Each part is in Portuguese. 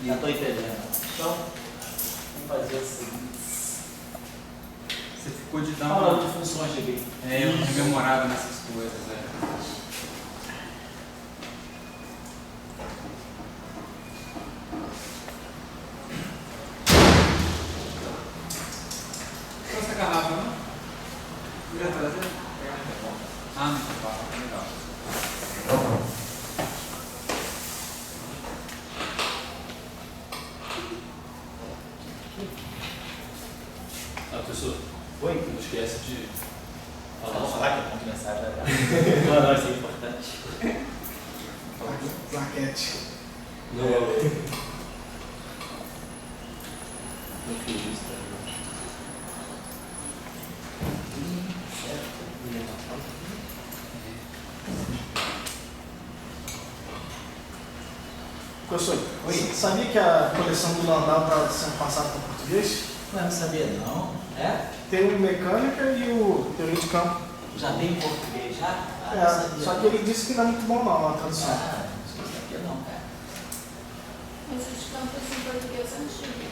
Já estou entendendo. Então, vamos fazer o seguinte. Você ficou de dar Fala uma... de funções de B. É, eu rememorava nessas coisas, Essa garrafa, não? Queria trazer? Ah, não, tá legal. Ah, professor, Oi? não esquece de falar Vamos só. falar que é ponto de mensagem. Não, não, isso é importante. Plaquete. Não, não fiz isso, tá? Professor, Oi. sabia que a coleção do Landau está sendo passada para português? Não sabia não. É? Tem o Mecânica e o Teoria de Campo. Já tem em português já? Ah, não sabia. Só que ele disse que não é muito bom não, a tradução. Ah, não sabia não, cara. Mas os campos em português antigo.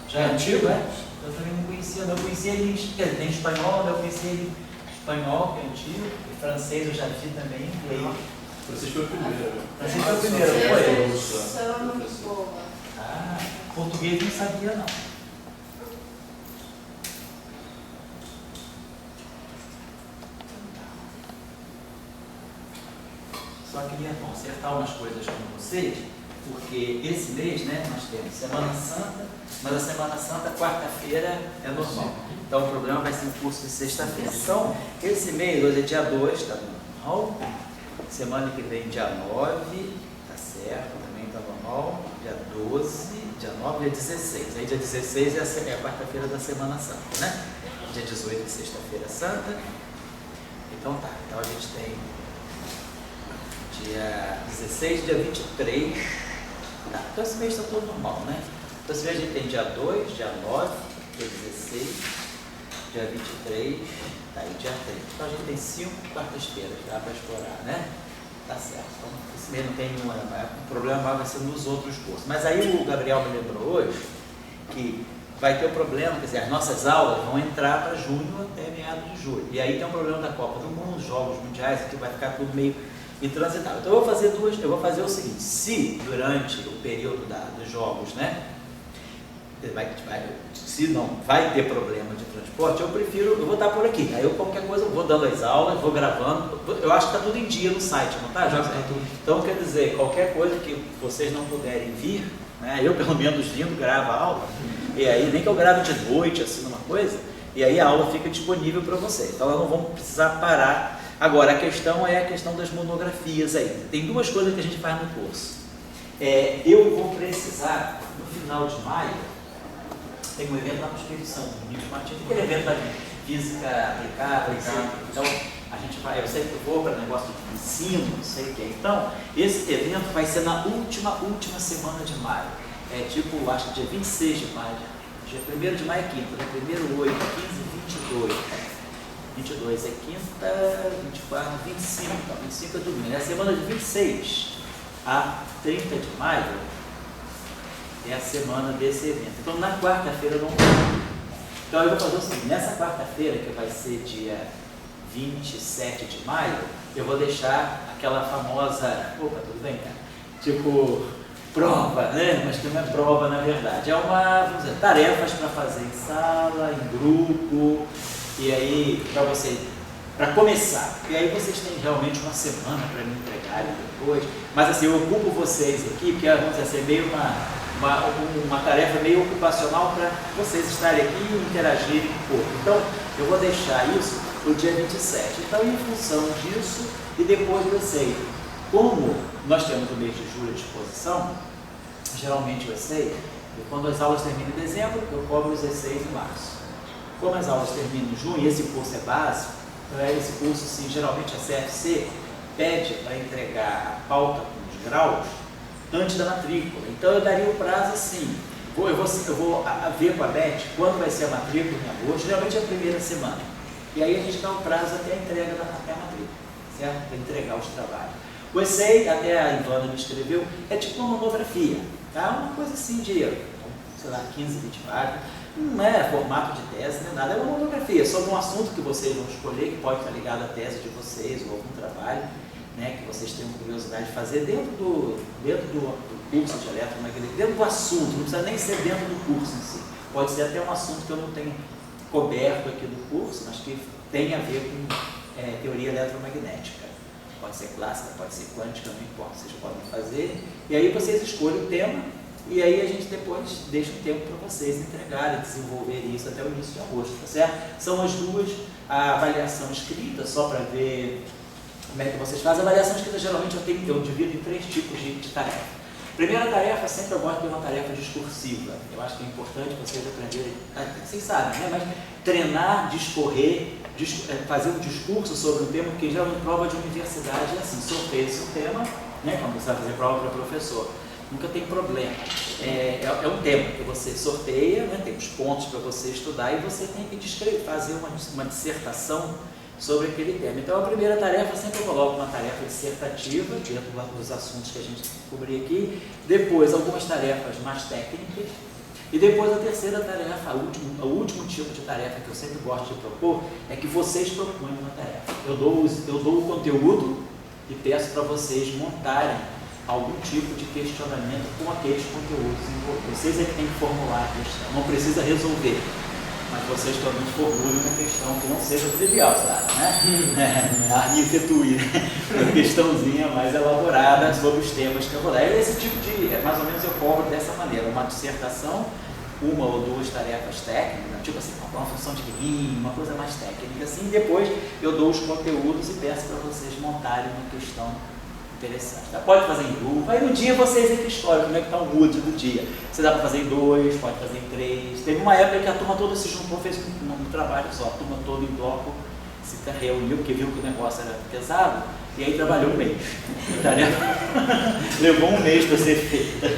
Já é antigo, é? Eu também não conhecia, não. Eu conhecia ele em espanhol, eu conhecia ele em espanhol, que é antigo, e francês eu já vi também, em inglês. Vocês foi o primeiro. Francês foi o primeiro, não foi? Tradução muito boa. Ah, português não sabia não. Só queria consertar umas coisas com vocês, porque esse mês, né, nós temos Semana Santa, mas a Semana Santa, quarta-feira, é normal. Então o problema vai ser o curso de sexta-feira. Então, esse mês, hoje é dia 2, tá normal. Semana que vem, dia 9, tá certo, também tá normal. Dia 12, dia 9 e dia 16. Aí dia 16 é a quarta-feira da Semana Santa, né? Dia 18 é sexta-feira santa. Então tá, então a gente tem dia 16, dia 23. Tá, então esse mês está todo normal, né? Então esse mês a gente tem dia 2, dia 9, dia 16, dia 23, tá, e dia 30. Então a gente tem 5 quartas-feiras, dá para explorar, né? Tá certo. Então esse mês não tem nenhuma, o problema vai ser nos outros cursos. Mas aí o Gabriel me lembrou hoje que vai ter o problema, quer dizer, as nossas aulas vão entrar para junho até meados de julho. E aí tem um problema da Copa do Mundo, Jogos Mundiais, que vai ficar tudo meio intransitável. Então eu vou fazer o seguinte, se durante o período dos jogos, né, se não vai ter problema de transporte, eu vou estar por aqui. Aí eu qualquer coisa, eu vou dando as aulas, vou gravando, eu acho que está tudo em dia no site, não está, José? Então quer dizer, qualquer coisa que vocês não puderem vir, né, eu pelo menos vindo, gravo a aula, e aí nem que eu grave de noite, assim, uma coisa, e aí a aula fica disponível para vocês. Então nós não vamos precisar parar. Agora, a questão é a questão das monografias aí. Tem duas coisas que a gente faz no curso. Eu vou precisar, no final de maio, tem um evento lá no Espírito Santo, no Nils Martins, aquele evento da física aplicada, então a gente vai, eu sempre vou para negócio de ensino, não sei o que. Então, esse evento vai ser na última semana de maio. Tipo, acho que dia 26 de maio, dia 1º de maio é quinta, né? 1º, 8, 15, 22. 22 é quinta, 24, 25, então 25 é domingo. A semana de 26 a 30 de maio é a semana desse evento. Então na quarta-feira eu não vou. Então eu vou fazer o seguinte, nessa quarta-feira, que vai ser dia 27 de maio, eu vou deixar aquela famosa, opa, tudo bem, cara? Tipo, prova, né? Mas que não é prova na verdade. É vamos dizer, tarefas para fazer em sala, em grupo. E aí, para começar, e aí vocês têm realmente uma semana para me entregarem depois, mas assim, eu ocupo vocês aqui, porque vamos dizer assim, meio uma tarefa meio ocupacional para vocês estarem aqui e interagirem um pouco. Então, eu vou deixar isso para o dia 27. Então, em função disso, e depois eu sei, como nós temos o mês de julho à disposição, geralmente eu sei, que quando as aulas terminam em dezembro, eu cobro os essays em março. Como as aulas terminam em junho, e esse curso é básico, esse curso, sim, geralmente a CFC pede para entregar a pauta com os graus antes da matrícula. Então eu daria o prazo assim, eu vou ver com a Beth quando vai ser a matrícula em agosto, geralmente é a primeira semana. E aí a gente dá o prazo até a entrega até a matrícula, certo? Para entregar os trabalhos. O essay, até a Ivana me escreveu, é tipo uma monografia. Tá? Uma coisa assim de, sei lá, 15, 20 páginas. Não é formato de tese, não é nada, é uma monografia sobre um assunto que vocês vão escolher, que pode estar ligado à tese de vocês ou algum trabalho, né, que vocês tenham curiosidade de fazer dentro do curso de eletromagnetismo, dentro do assunto, não precisa nem ser dentro do curso em si. Pode ser até um assunto que eu não tenho coberto aqui do curso, mas que tem a ver com teoria eletromagnética. Pode ser clássica, pode ser quântica, não importa, vocês podem fazer. E aí vocês escolhem o tema, e aí a gente depois deixa um tempo para vocês entregarem, desenvolverem isso até o início de agosto, tá certo? São as duas, a avaliação escrita, só para ver como é que vocês fazem. A avaliação escrita geralmente eu divido em 3 tipos de tarefa. Primeira tarefa, sempre eu gosto de ter uma tarefa discursiva. Eu acho que é importante vocês aprenderem, vocês sabem, né? Mas treinar, discorrer, fazer um discurso sobre um tema, porque já em prova de universidade é assim, sorteia-se um tema, né? Quando você vai fazer prova para professor, nunca tem problema. É um tema que você sorteia, né? Tem os pontos para você estudar e você tem que descrever, fazer uma dissertação sobre aquele tema. Então a primeira tarefa, sempre eu coloco uma tarefa dissertativa, dentro dos assuntos que a gente cobrir aqui, depois algumas tarefas mais técnicas, e depois a terceira tarefa, o último tipo de tarefa que eu sempre gosto de propor, é que vocês propõem uma tarefa. Eu dou o conteúdo e peço para vocês montarem algum tipo de questionamento com aqueles conteúdos envolvidos. Vocês é que têm que formular a questão, não precisa resolver. Mas vocês também formulem uma questão que não seja trivial, claro, né? Arquitetura, uma questãozinha mais elaborada sobre os temas que eu vou dar. Esse tipo de, mais ou menos eu cobro dessa maneira, uma dissertação, uma ou 2 tarefas técnicas, tipo assim, uma função de Green, uma coisa mais técnica assim, e depois eu dou os conteúdos e peço para vocês montarem uma questão interessante. Tá? Pode fazer em grupo, aí no dia vocês é que escolhem como é que está o mood do dia. Você dá para fazer em 2, pode fazer em 3. Teve uma época que a turma toda se juntou, fez um trabalho só, a turma toda em bloco se reuniu, porque viu que o negócio era pesado, e aí trabalhou um mês. Levou um mês para ser feita.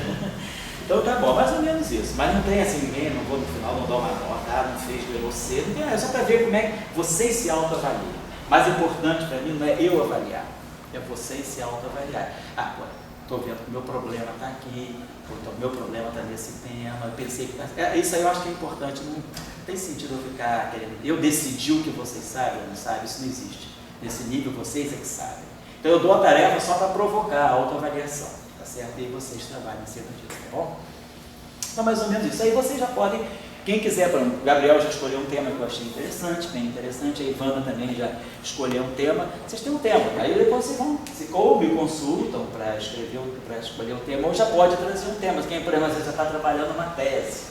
Então tá bom, mais ou menos isso. Mas não tem assim, ninguém, não vou no final, não dou uma nota, não fez, ganhou cedo, não tem, é só para ver como é que vocês se autoavaliam. Mais importante para mim não é eu avaliar, é vocês se autoavaliar. Ah, pô, estou vendo que o meu problema está aqui, ou então o meu problema está nesse tema, eu pensei que tá... Isso aí eu acho que é importante, não tem sentido eu ficar querendo... Eu decidi o que vocês sabem ou não sabem, isso não existe. Nesse nível vocês é que sabem. Então eu dou a tarefa só para provocar a autoavaliação, tá certo? E vocês trabalham em cima disso, tá bom? Então mais ou menos isso. Aí vocês já podem... Quem quiser, por exemplo, o Gabriel já escolheu um tema que eu achei interessante, bem interessante, a Ivana também já escolheu um tema. Vocês têm um tema, aí depois vocês vão, ou me consultam para escolher um tema, ou já pode trazer um tema. Quem, por exemplo, já está trabalhando uma tese,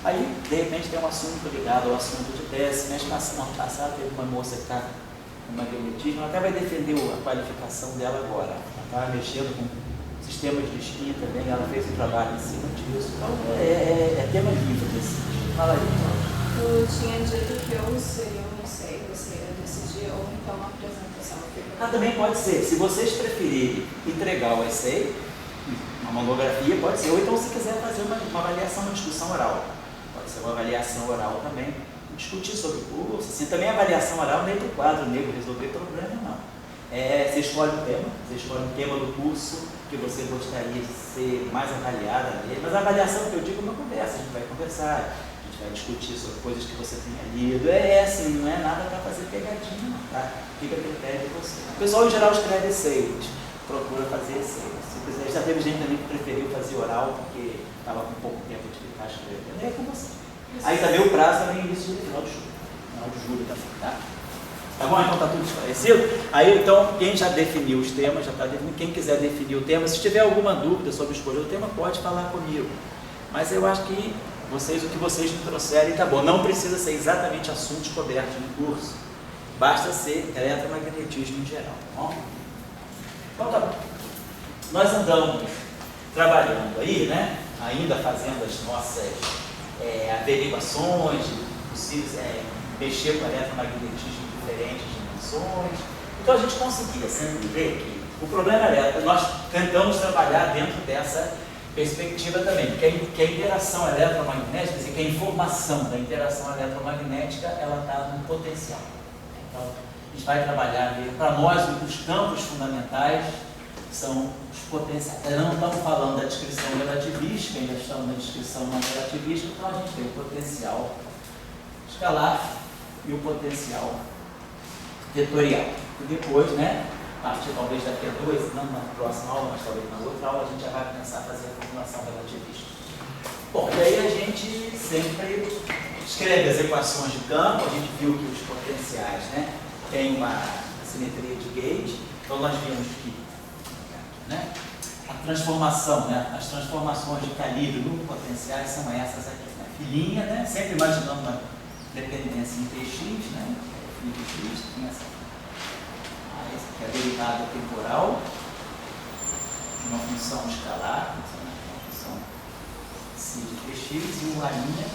aí de repente tem um assunto ligado ao assunto de tese. Mês passado teve uma moça que está no magnetismo, ela até vai defender a qualificação dela agora. Ela está mexendo com sistemas de spin também, ela fez um trabalho em cima disso. Então é tema livre desse. Fala aí, Eu tinha dito que ou seria um essay, você ia decidir, ou então uma apresentação. Também pode ser. Se vocês preferirem entregar o essay, uma monografia, pode ser. Ou então, se quiser fazer uma avaliação, uma discussão oral. Pode ser uma avaliação oral também. Discutir sobre o curso. Assim, também a avaliação oral não é do quadro negro resolver problema, não. Você escolhe o tema, o tema do curso que você gostaria de ser mais avaliada nele. Mas a avaliação que eu digo é uma conversa, a gente vai conversar. Vai discutir sobre coisas que você tenha lido. Assim, não é nada para fazer pegadinha, não, tá? Fica a critério de você. O pessoal em geral escreve essay, procura fazer essay. Se quiser, já teve gente também que preferiu fazer oral porque estava com pouco tempo de ficar escrevendo. É com você. Aí também o prazo também é início do final de julho. Final de julho também, tá? Tá bom? Então tá tudo esclarecido? Aí então, quem já definiu os temas, já está definido. Quem quiser definir o tema, se tiver alguma dúvida sobre escolher o tema, pode falar comigo. Mas eu acho que o que vocês me trouxerem tá bom. Não precisa ser exatamente assuntos cobertos no curso. Basta ser eletromagnetismo em geral, tá bom? Então tá bom. Nós andamos trabalhando aí, né? Ainda fazendo as nossas averiguações, possíveis, mexer com eletromagnetismo em diferentes dimensões. Então a gente conseguia sempre ver que o problema era, nós tentamos trabalhar dentro dessa perspectiva também, que a interação eletromagnética, quer dizer, que a informação da interação eletromagnética, ela está no potencial. Então, a gente vai trabalhar, para nós, os campos fundamentais são os potenciais. Nós não estamos falando da descrição relativística, ainda estamos na descrição não relativística, então a gente tem o potencial escalar e o potencial vetorial. E depois, né, a partir talvez daqui a não na próxima aula, mas talvez na outra aula, a gente já vai começar a fazer a formulação relativista. Bom, e aí a gente sempre escreve as equações de campo, a gente viu que os potenciais, né, têm uma simetria de gauge, então nós vimos que, né, a transformação, né, as transformações de calibre no potenciais são essas aqui, né, filinha, né, sempre imaginando uma dependência em Tx, né, f de x, tem essa que é a derivada temporal de uma função escalar, uma função c de Tx e uma linha.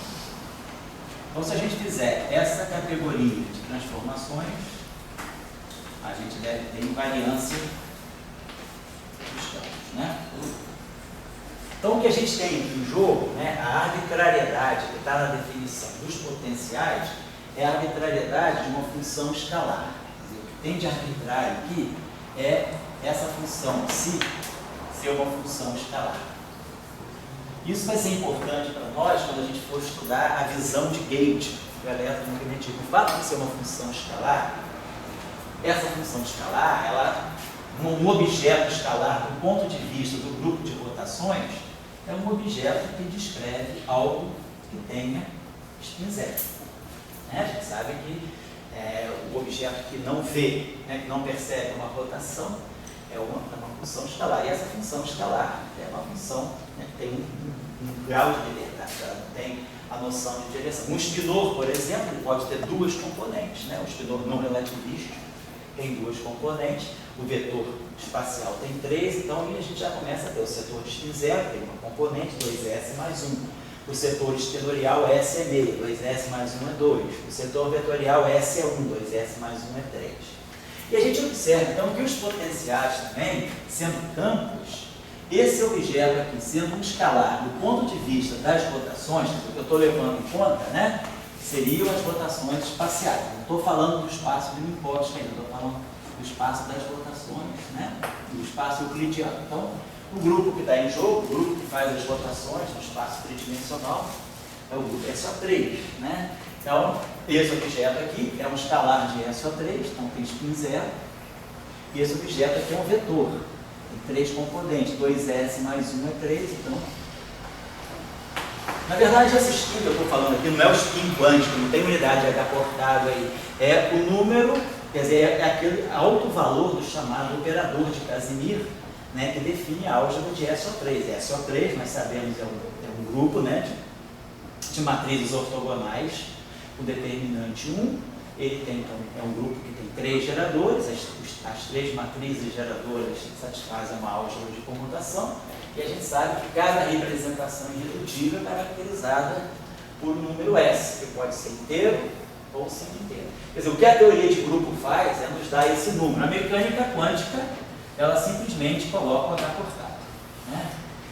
Então, se a gente fizer essa categoria de transformações, a gente deve ter invariância dos campos, né? Então, o que a gente tem aqui em jogo, né, a arbitrariedade que está na definição dos potenciais é a arbitrariedade de uma função escalar. Tem de arbitrário aqui é essa função si ser uma função escalar. Isso vai ser importante para nós quando a gente for estudar a visão de gauge do eletromagnetismo. O fato de ser uma função escalar, essa função escalar, ela, um objeto escalar do ponto de vista do grupo de rotações, é um objeto que descreve algo que tenha spin zero. Né? A gente sabe que o objeto que não vê, né, que não percebe uma rotação, é uma função escalar. E essa função escalar é uma função, né, que tem um grau de liberdade, ela não tem a noção de direção. Um spinor, por exemplo, ele pode ter duas componentes. Né? O spinor não relativístico tem duas componentes, o vetor espacial tem três, então aí a gente já começa a ter o setor de spin zero, tem uma componente, 2S mais 1. O setor espinorial S é meio, 2S mais 1 é 2. O setor vetorial S é 1, 2S mais 1 é 3. E a gente observa, então, que os potenciais também, sendo campos, esse objeto aqui, sendo um escalar, do ponto de vista das rotações, o que eu estou levando em conta, né, seriam as rotações espaciais. Não estou falando do espaço de Minkowski ainda, estou falando do espaço das rotações, né, do espaço euclidiano. Então, o grupo que está em jogo, o grupo que faz as rotações no espaço tridimensional, é o grupo SO3, né? Então, esse objeto aqui é um escalar de SO3, então tem spin zero, e esse objeto aqui é um vetor, tem três componentes, 2S mais 1 é 3, então... Na verdade, esse spin que eu estou falando aqui não é o spin quântico, não tem unidade de H cortado aí, é o número, quer dizer, é aquele alto valor do chamado operador de Casimir, né, que define a álgebra de SO3. SO3, nós sabemos, é um grupo, né, de matrizes ortogonais com determinante 1. Ele tem, então, é um grupo que tem três geradores, as três matrizes geradoras satisfazem uma álgebra de comutação, e a gente sabe que cada representação irredutível é caracterizada por um número S, que pode ser inteiro ou sem inteiro. Quer dizer, o que a teoria de grupo faz é nos dar esse número. A mecânica quântica, ela simplesmente coloca o H cortado. Né?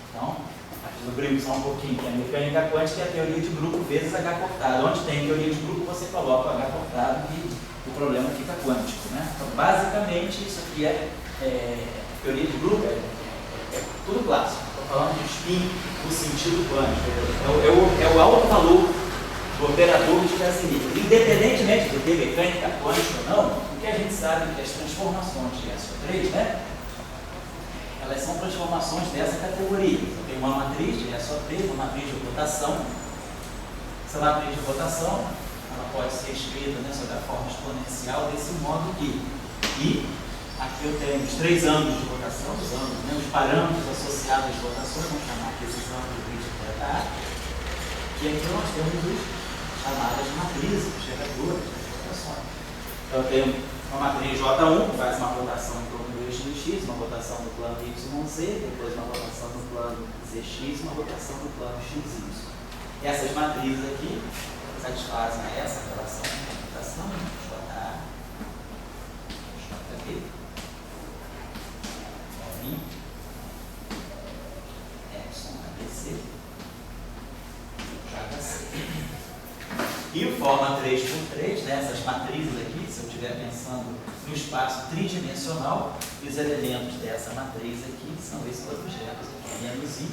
Então, aqui eu brinco só um pouquinho, que a mecânica quântica é a teoria de grupo vezes H cortado. Onde tem teoria de grupo, você coloca o H cortado e o problema fica quântico. Né? Então, basicamente, isso aqui é teoria de grupo, é tudo clássico. Estou falando de spin no sentido quântico. É o alto valor do operador de Casimir. Independentemente de ter mecânica quântica ou não, o que a gente sabe é que as transformações de SO3, né, elas são transformações dessa categoria. Eu tenho uma matriz de SO3, uma matriz de rotação. Essa matriz de rotação, ela pode ser escrita, né, sob a forma exponencial desse modo aqui. E aqui eu tenho os três ângulos de rotação, os parâmetros associados às rotações, vamos chamar aqui esses ângulos de θ. E aqui nós temos os chamadas matrizes, geradores de rotações. Então eu tenho uma matriz J1, que faz uma rotação em torno do eixo X, uma rotação no plano YZ, depois uma rotação no plano ZX e uma rotação no plano XY. Essas matrizes aqui satisfazem essa relação de rotação, JA, JB, Epsilon ABC, JC. E forma 3x3, né? Essas matrizes aqui, se eu estiver pensando no espaço tridimensional, os elementos dessa matriz aqui são esses objetos aqui, menos I,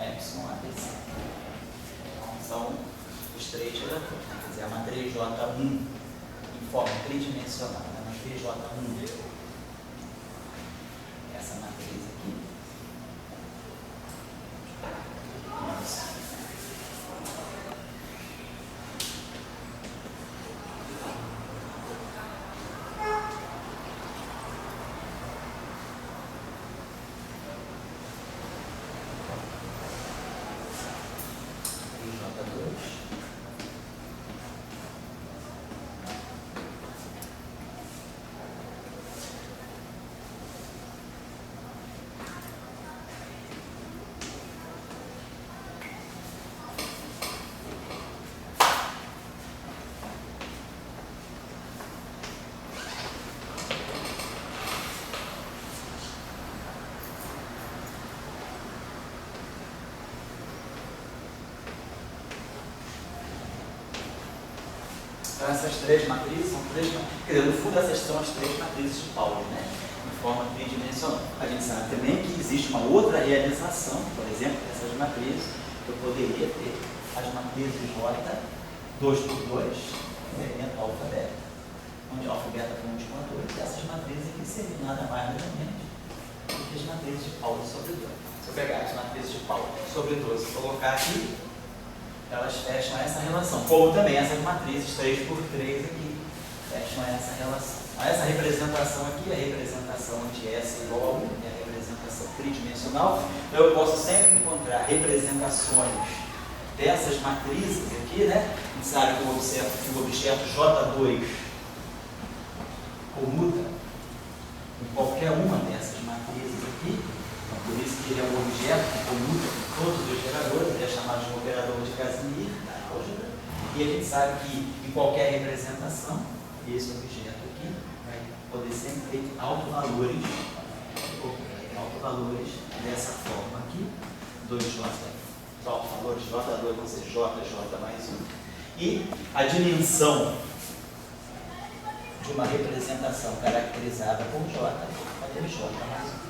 epsilon, ABC. Então, são os três geradores, né? Quer dizer, a matriz J1 em forma tridimensional, né? A matriz J1, essa matriz aqui, menos Então, essas três matrizes são três, quer dizer, no fundo essas são as três matrizes de Pauli, né? De forma tridimensional. A gente sabe também que existe uma outra realização, por exemplo, dessas matrizes, que eu poderia ter as matrizes J 2x2, elemento alfa beta, onde alfa e beta conjunto com 2, e essas matrizes aqui seriam nada mais nada menos do que as matrizes de Pauli sobre 2. Se eu pegar as matrizes de Pauli sobre 2 e colocar aqui, elas fecham essa relação, como também essas matrizes 3x3 aqui fecham essa relação. Essa representação aqui é a representação de S igual a 1, é a representação tridimensional. Então eu posso sempre encontrar representações dessas matrizes aqui, né? A gente sabe que o objeto J2 comuta em qualquer uma dessas matrizes aqui. Por isso que ele é um objeto que comuta com todos os geradores, ele é chamado de um operador de Casimir da álgebra. E a gente sabe que em qualquer representação, esse objeto aqui vai poder ser feito autovalores dessa forma aqui, 2J, os autovalores J2 vão ser J mais 1. E a dimensão de uma representação caracterizada por J vai ter J mais 1.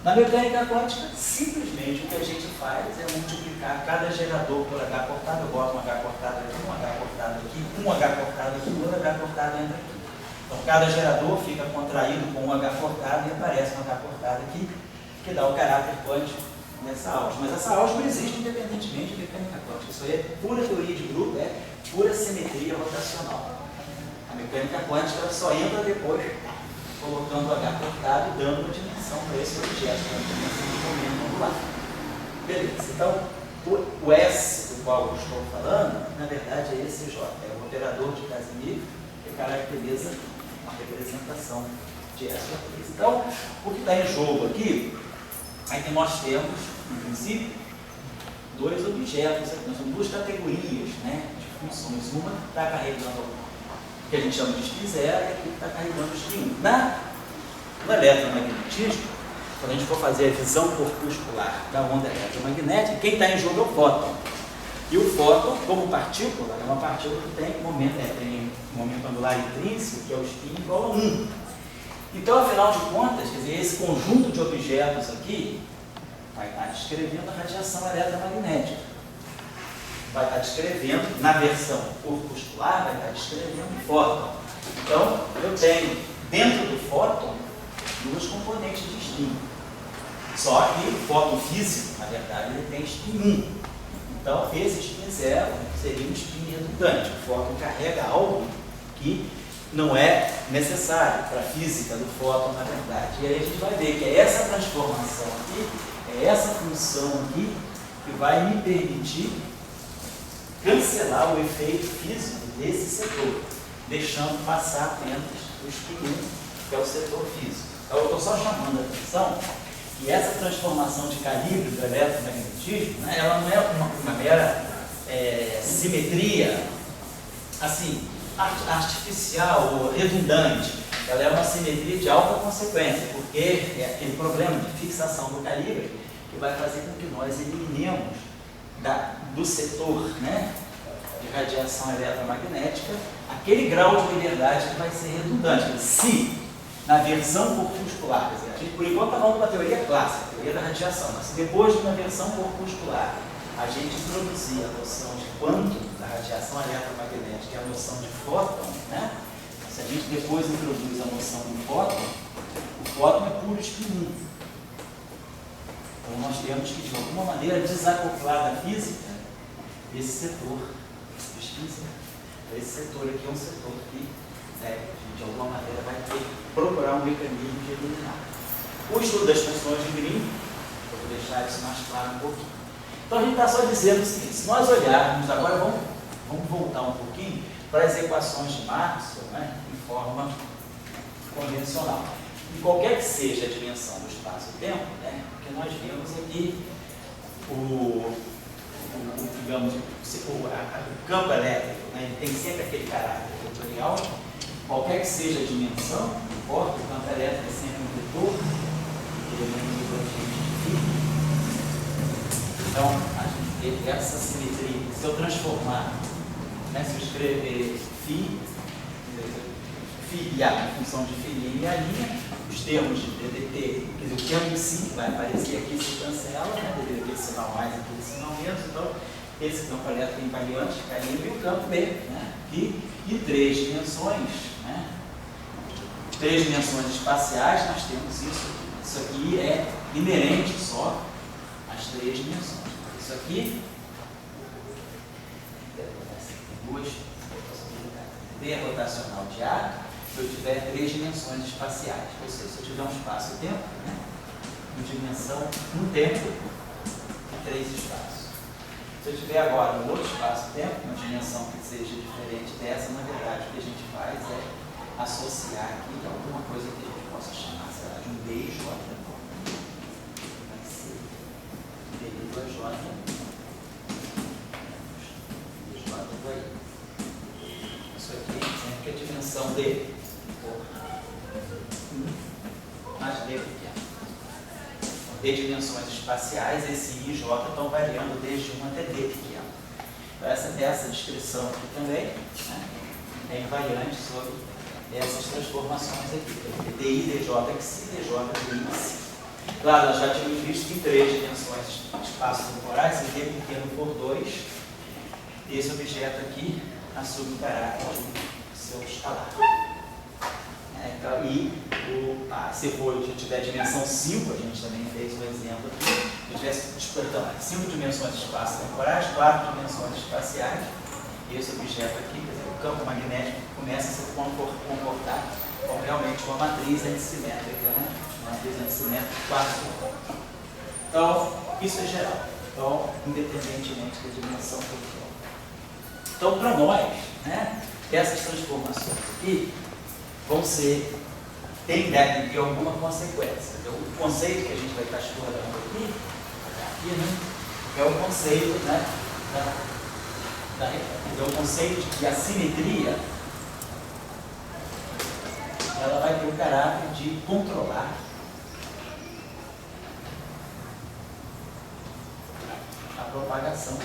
Na mecânica quântica, simplesmente o que a gente faz é multiplicar cada gerador por H cortado. Eu boto um H cortado aqui, um H cortado aqui, um H cortado aqui, outro H cortado entra aqui. Então, cada gerador fica contraído com um H cortado e aparece um H cortado aqui, que dá o caráter quântico nessa álgebra. Mas essa álgebra existe independentemente de mecânica quântica. Isso aí é pura teoria de grupo, é pura simetria rotacional. A mecânica quântica ela só entra depois colocando o H cortado e dando uma dimensão para esse objeto, uma dimensão de momento angular. Beleza, então o S do qual eu estou falando, na verdade é esse J, é o operador de Casimir que caracteriza uma representação de S. Então, o que está em jogo aqui é que nós temos, em princípio, dois objetos, nós temos duas categorias, né, de funções. Uma está carregando que a gente chama de X0 e aqui está carregando X1. No eletromagnetismo, quando a gente for fazer a visão corpuscular da onda eletromagnética, quem está em jogo é o fóton. E o fóton, como partícula, é uma partícula que tem momento angular intrínseco, que é o spin igual a 1. Então, afinal de contas, quer dizer, esse conjunto de objetos aqui vai estar descrevendo a radiação eletromagnética. Vai estar descrevendo, na versão corpuscular, vai estar descrevendo o fóton. Então, eu tenho dentro do fóton duas componentes de spin. Só que o fóton físico, na verdade, ele tem spin 1. Então, esse spin 0 seria um spin redundante. O fóton carrega algo que não é necessário para a física do fóton, na verdade. E aí a gente vai ver que é essa transformação aqui, é essa função aqui, que vai me permitir cancelar o efeito físico desse setor, deixando passar apenas o spin 1, que é o setor físico. Então, eu estou só chamando a atenção que essa transformação de calibre do eletromagnetismo, né, ela não é uma mera simetria assim, artificial ou redundante. Ela é uma simetria de alta consequência, porque é aquele problema de fixação do calibre que vai fazer com que nós eliminemos do setor, né, de radiação eletromagnética, aquele grau de liberdade que vai ser redundante. Se na versão corpuscular, quer dizer, a gente por enquanto está falando de uma teoria clássica, a teoria da radiação, mas se depois de uma versão corpuscular a gente introduzir a noção de quantum da radiação eletromagnética, que é a noção de fóton, né? Se a gente depois introduz a noção do fóton, o fóton é puro espinho. Então nós temos que, de alguma maneira, desacoplar da física esse setor de pesquisa. Esse setor aqui é um setor que, né, de alguma maneira, vai ter que procurar um mecanismo de eliminar. O estudo das funções de Green, eu vou deixar isso mais claro um pouquinho. Então a gente está só dizendo o seguinte, se nós olharmos, agora vamos voltar um pouquinho para as equações de Maxwell, né, em forma convencional. E qualquer que seja a dimensão do espaço-tempo, né, porque nós vemos aqui digamos, o campo elétrico, né, ele tem sempre aquele caráter vetorial, qualquer que seja a dimensão, não importa, o campo elétrico é sempre um vetor, então, a gente tem essa simetria. Se eu transformar, né, se eu escrever φ e A em função de φ em linha, os termos de DDT, quer dizer, o termo em si vai aparecer aqui, se cancela, né, devido àquele sinal mais e aquele sinal menos, então esse campo elétrico invariante caindo e o campo B, né, que em 3 dimensões, né, 3 dimensões espaciais, nós temos isso. Isso aqui é inerente só às 3 dimensões. Isso aqui tem duas possibilidades. B é rotacional de A, se eu tiver 3 dimensões espaciais, ou seja, se eu tiver um espaço-tempo, né, uma dimensão, um tempo e 3 espaços. Se eu tiver agora um outro espaço-tempo, uma dimensão que seja diferente dessa, na verdade o que a gente faz é associar aqui alguma coisa que a gente possa chamar, sei lá, de um DJ, vai ser D2J, isso aqui sempre que a dimensão D mais D pequeno. D dimensões espaciais, esse I e J estão variando desde 1 até D pequeno. Então essa descrição aqui também, né, é invariante sobre essas transformações aqui. DI, DJ, XI, DJ, DI, XI. Claro, nós já tínhamos visto que em 3 dimensões espaço-temporais, se D pequeno for 2, esse objeto aqui assume o caráter de seu escalar. Então, e se eu tiver dimensão 5, a gente também fez um exemplo aqui, se eu tivesse 5 dimensões espaço-temporais, 4 dimensões espaciais, esse objeto aqui, quer dizer, o campo magnético começa a se comportar como realmente uma matriz antissimétrica, né? Uma matriz antissimétrica 4 pontos. Então, isso é geral. Então, independentemente da dimensão total. Então, para nós, né, essas transformações aqui vão tem alguma consequência. Então, o conceito que a gente vai estar explorando aqui né, é o conceito, né, é o conceito de que a simetria ela vai ter o caráter de controlar a propagação.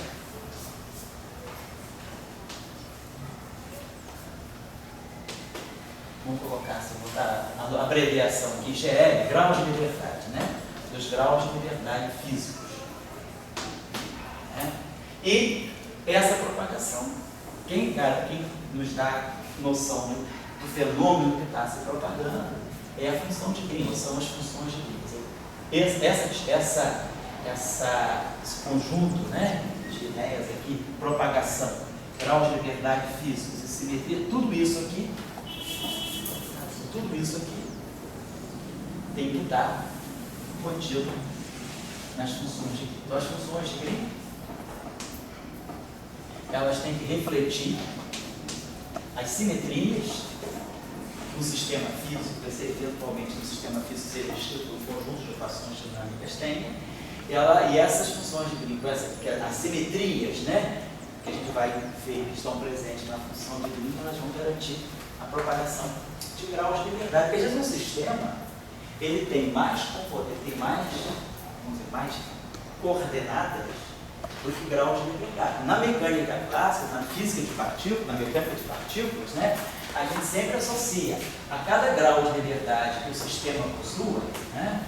Vamos colocar assim, vou botar a abreviação aqui, GL, graus de liberdade, né? Dos graus de liberdade físicos. Né? E essa propagação, quem nos dá noção do fenômeno que está se propagando é a função de Green, são as funções de Green. Esse conjunto, né, de ideias aqui, propagação, graus de liberdade físicos e simetria, tudo isso aqui tem que estar contido nas funções de Green. Então, as funções de Green, elas têm que refletir as simetrias no sistema físico, eventualmente no sistema físico seja descrito um conjunto de equações dinâmicas tem, e essas funções de Green, as simetrias, né, que a gente vai ver que estão presentes na função de Green, elas vão garantir a propagação de graus de liberdade. Porque um sistema, ele tem mais coordenadas do que grau de liberdade. Na mecânica clássica, na física de partículas, na mecânica de partículas, né, a gente sempre associa a cada grau de liberdade que o sistema possua, né,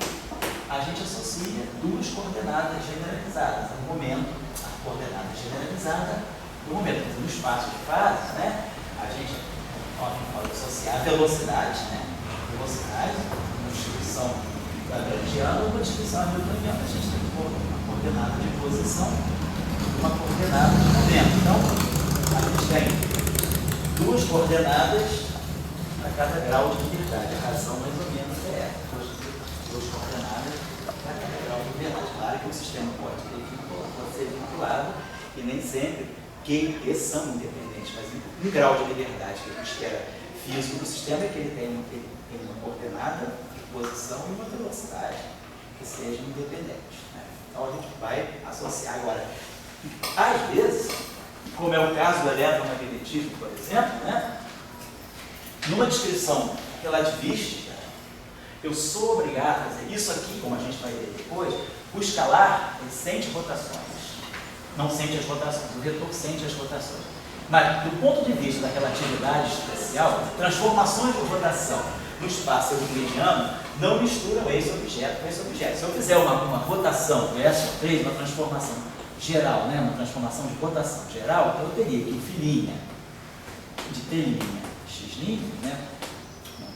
a gente associa duas coordenadas generalizadas. No momento, a coordenada generalizada do momento. No espaço de fases, né, a gente pode associar a velocidade, né, velocidade, uma distribuição lagrangiana ou uma distribuição hamiltoniana. A gente tem que pôr uma coordenada de posição e uma coordenada de momento. Então, a gente tem duas coordenadas para cada grau de liberdade. A razão, mais ou menos, é essa. Duas coordenadas para cada grau de liberdade. Claro que o sistema pode ser vinculado e nem sempre QIT são independentes, mas um grau de liberdade que a gente quer físico do sistema é que ele tem uma coordenada de posição e uma velocidade que sejam independentes, né? Então a gente vai associar agora. Às vezes, como é o caso do eletromagnetismo, por exemplo, né? Numa descrição relativística, eu sou obrigado a fazer isso aqui, como a gente vai ver depois. O escalar, ele sente rotações. Não sente as rotações, o vetor sente as rotações. Mas, do ponto de vista da relatividade especial, transformações de rotação no espaço euclidiano não misturam esse objeto com esse objeto. Se eu fizer uma rotação do S3, uma transformação geral, né? Uma transformação de rotação geral, então eu teria que φ' de T', x', né?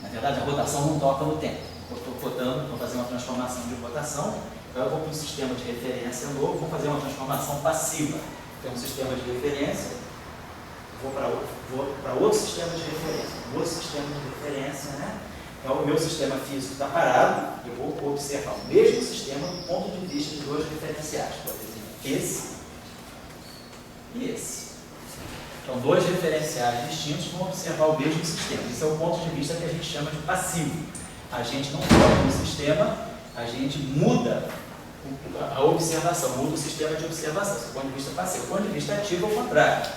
Na verdade, a rotação não toca no tempo. Eu estou rotando, vou fazer uma transformação de rotação. Então eu vou para um sistema de referência novo, vou fazer uma transformação passiva. Tem um sistema de referência, vou para outro sistema de referência. Outro sistema de referência, né? Então o meu sistema físico está parado, eu vou observar o mesmo sistema do ponto de vista de dois referenciais. Por exemplo, esse e esse. Então dois referenciais distintos vão observar o mesmo sistema. Esse é o ponto de vista que a gente chama de passivo. A gente não toca no sistema, a gente muda a observação, muda o sistema de observação, esse é o ponto de vista passivo. O ponto de vista ativo é o contrário.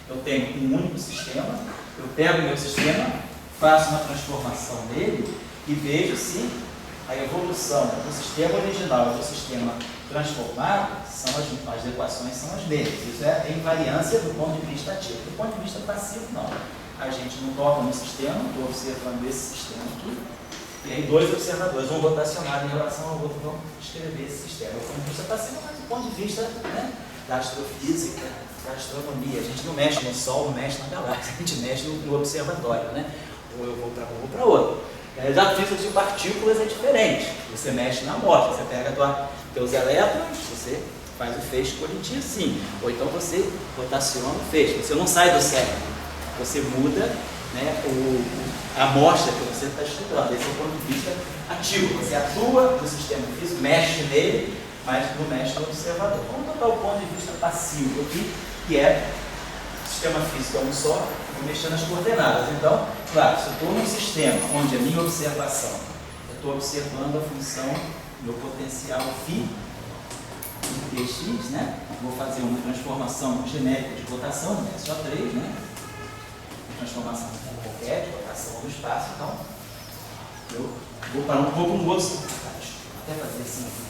Eu tenho um único sistema, eu pego o meu sistema, faço uma transformação dele e vejo se a evolução do sistema original e do sistema transformado, as equações são as mesmas. Isso é invariância do ponto de vista ativo. Do ponto de vista passivo, não. A gente não toca no sistema, estou observando esse sistema aqui. E aí dois observadores, um rotacionado em relação ao outro, vão descrever esse sistema. Do ponto de vista passivo, mas do ponto de vista, né, da astrofísica, da astronomia. A gente não mexe no Sol, não mexe na galáxia, a gente mexe no observatório, né? Ou eu vou para um ou para outro. Já física de partículas é diferente. Você mexe na amostra, você pega teus elétrons, você faz o feixe colitir assim. Ou então você rotaciona o feixe. Você não sai do cérebro, você muda, né, a amostra que você está estudando. Esse é o ponto de vista ativo. Você atua no sistema físico, mexe nele, mas não mexe no observador. Vamos botar o ponto de vista passivo aqui, que é o sistema físico é um só, vou mexer nas coordenadas. Então, claro, se eu estou num sistema onde a minha observação, eu estou observando a função do potencial φ de dx, né? Vou fazer uma transformação genérica de rotação, no SO3, né? Transformação qualquer de rotação no espaço, então eu vou para um outro sistema. Até fazer assim aqui.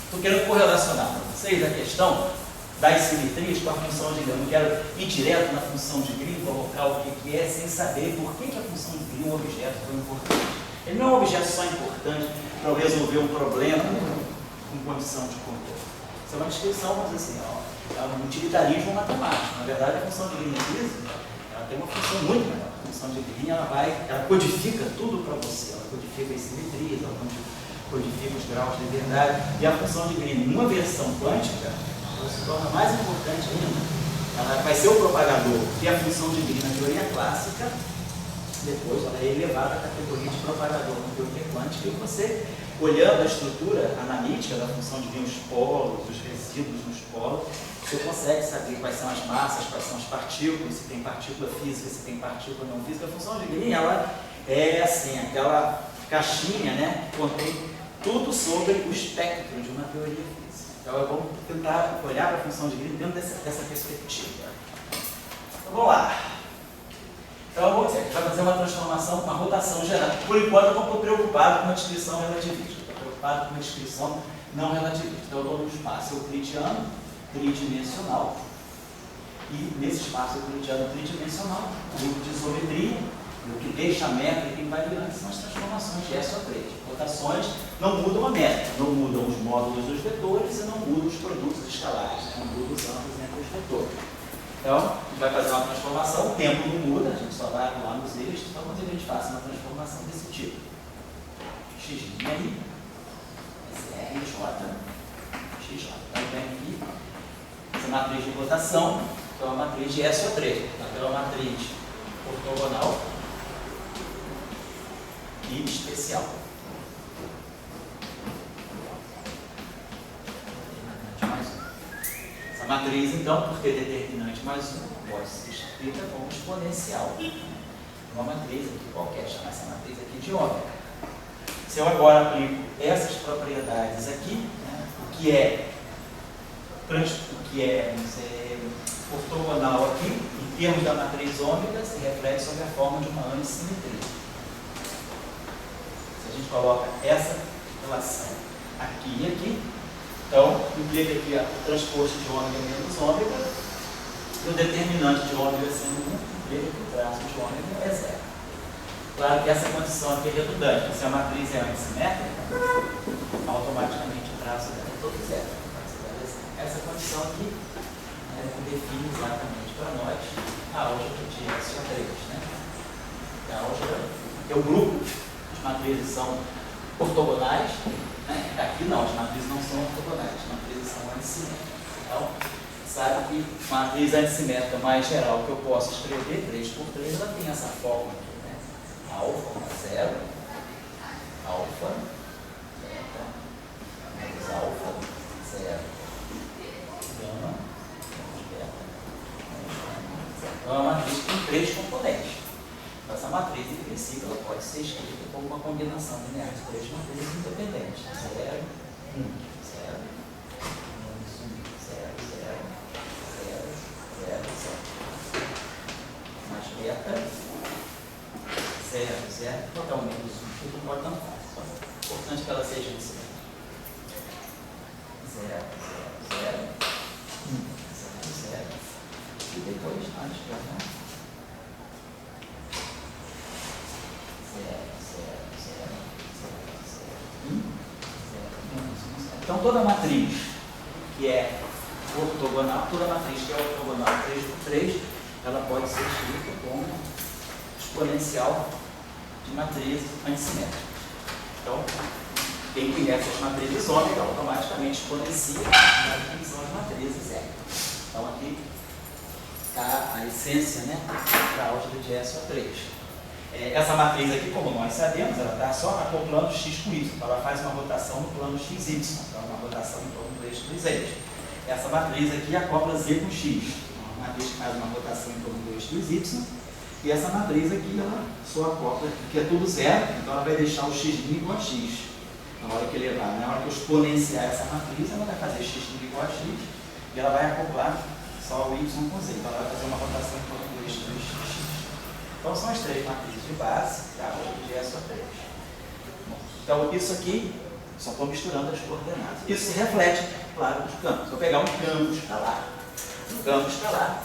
Estou querendo correlacionar para vocês a questão das simetrias com a função de Green. Eu não quero ir direto na função de Green, colocar o que é, sem saber por que a função de Green é um objeto tão importante. Ele não é um objeto só importante para eu resolver um problema com condição de controle. Isso é uma descrição, mas assim, é um utilitarismo matemático. Na verdade, a função de Green em física, ela tem uma função muito melhor. A função de Green, ela codifica tudo para você. Ela codifica as simetrias, ela codifica os graus de liberdade. E a função de Green, numa versão quântica, ela se torna mais importante ainda. Ela vai ser o propagador, que é a função de Green na teoria clássica. Depois ela é elevada à categoria de propagador na teoria quântica. E você, olhando a estrutura analítica da função de Green, os polos, os resíduos nos polos, você consegue saber quais são as massas, quais são as partículas, se tem partícula física, se tem partícula não física. A função de Green, ela é assim, aquela caixinha, né, que contém tudo sobre o espectro de uma teoria física. Então, vamos tentar olhar para a função de Green dentro dessa perspectiva. Então, vamos lá. Então, vamos dizer, a gente vai fazer uma transformação, uma rotação geral. Por enquanto, eu não estou preocupado com uma descrição relativista. Estou preocupado com uma descrição não relativista. Então, eu estou num espaço euclidiano, tridimensional. E nesse espaço euclidiano tridimensional, o grupo de isometria, o que deixa a métrica invariante são as transformações de S a 3. Rotações não mudam a métrica, não mudam os módulos dos vetores e não mudam os produtos escalares, né? Não mudam os ângulos entre os vetores. Então, a gente vai fazer uma transformação, o tempo não muda, a gente só vai lá nos eixos, então quando a gente faça uma transformação desse tipo, x' aí, SRJ, XJ. Então, tem aqui essa matriz de rotação, que é uma matriz de SO3, portanto, é uma matriz ortogonal e especial. Essa matriz, então, por ter determinante mais 1, pode ser escrita como exponencial. Uma matriz aqui qualquer, chamar essa matriz aqui de ômega. Se eu agora aplico essas propriedades aqui, né, o que é vamos dizer, ortogonal aqui, em termos da matriz ômega, se reflete sobre a forma de uma anissimetria. Se a gente coloca essa relação aqui e aqui, então, implica aqui o transposto de ômega menos ômega, e o determinante de ômega sendo 1, implica que o traço de ômega é 0. Claro que essa condição aqui é redundante, se a matriz é anissimmétrica, automaticamente o traço dela é todo 0. Essa condição aqui define exatamente para nós a álgebra de SO3. Né? A álgebra, porque o grupo, as matrizes são ortogonais, né? Aqui não, as matrizes não são ortogonais, as matrizes são anissimmétricas. Então, sabe que matriz anissimmétrica mais geral que eu posso escrever, 3 por 3, ela tem essa forma aqui, né? Alfa, 0, alfa, beta, menos alfa, 0, gama, menos beta, menos gama. Então, é uma matriz que tem 3 componentes. Então, essa matriz, em princípio, ela pode ser escrita como uma combinação linear de 3 matrizes independentes. 0, 1, 0, menos 1, 0, 0, 0, 0, 0. Mais beta, 0, 0, total menos 1. Tudo pode não faz. É importante que ela seja isso. 0, 0, 0, 1, 0, 0. E depois mais beta. 0, 0, 0, 0, 0, 1, 0, menos 1, 0. Então, toda matriz que é ortogonal, toda matriz que é ortogonal 3 por 3, ela pode ser escrita como exponencial de matrizes anissimmétricas. Então, quem conhece as matrizes ômega automaticamente exponencia a são as matrizes R. Então, aqui está a essência, né, da álgebra de SO3. Essa matriz aqui, como nós sabemos, ela está só acoplando x com y, então ela faz uma rotação no plano xy, então uma rotação em torno do eixo dos eixos. Essa matriz aqui acopla z com x, uma matriz que faz uma rotação em torno do eixo dos y, e essa matriz aqui, ela só acopla, que é tudo zero, então ela vai deixar o x' igual a x. Na hora que elevar, na hora que eu exponenciar essa matriz, ela vai fazer x' igual a x, e ela vai acoplar só o y com z, então ela vai fazer uma rotação em torno do eixo dos x. Então, são as 3 matrizes de base da álgebra de SO3. Então, isso aqui, só estou misturando as coordenadas. Isso se reflete, claro, nos campos. Se eu pegar um campo escalar,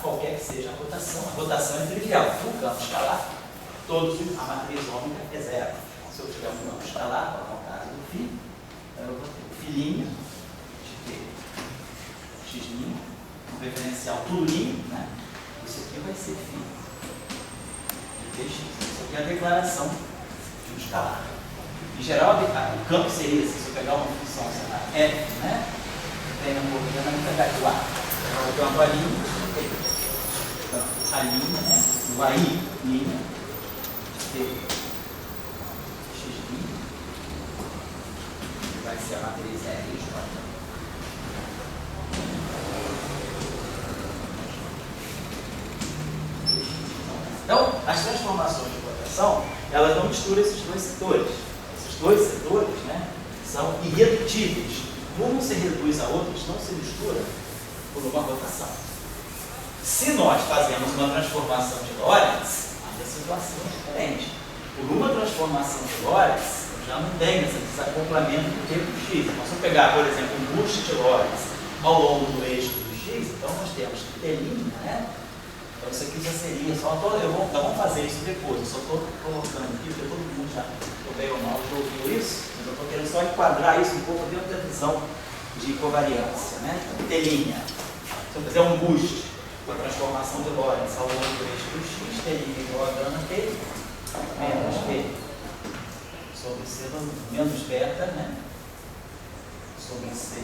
qualquer que seja a rotação é trivial. Um campo escalar, a matriz ômega é 0. Se eu tiver um campo escalar, qual é o caso do φ, eu vou ter o φ' de x', um referencial tulinho, né? Isso aqui vai ser φ. Isso aqui é a declaração de um escalar. Em geral, o campo seria esse. Se eu pegar uma função, sei lá, f, né? Tem uma coordenada vai do A. O campo a linha, a linha, né? O AI, linha, x', vai ser a matriz R, J. Então, as transformações de rotação, elas não misturam esses dois setores. Esses dois setores, né, são irredutíveis. Um se reduz a outro, não se mistura por uma rotação. Se nós fazemos uma transformação de Lorentz, mas a situação é diferente. Por uma transformação de Lorentz, eu já não tenho esse desacoplamento do tempo x. Nós vamos pegar, por exemplo, um boost de Lorentz ao longo do eixo do x, então nós temos que ter linha, né? Então isso aqui já seria, vamos fazer isso depois, eu só estou colocando aqui, porque todo mundo já, bem ou mal, já ouviu isso, mas eu estou querendo só enquadrar isso um pouco dentro da visão de covariância, né? Então, ter linha. Se eu fizer um boost com a transformação de Lorentz ao longo do eixo do x, ter linha igual a gama T menos P sobre C menos beta, né? Sobre C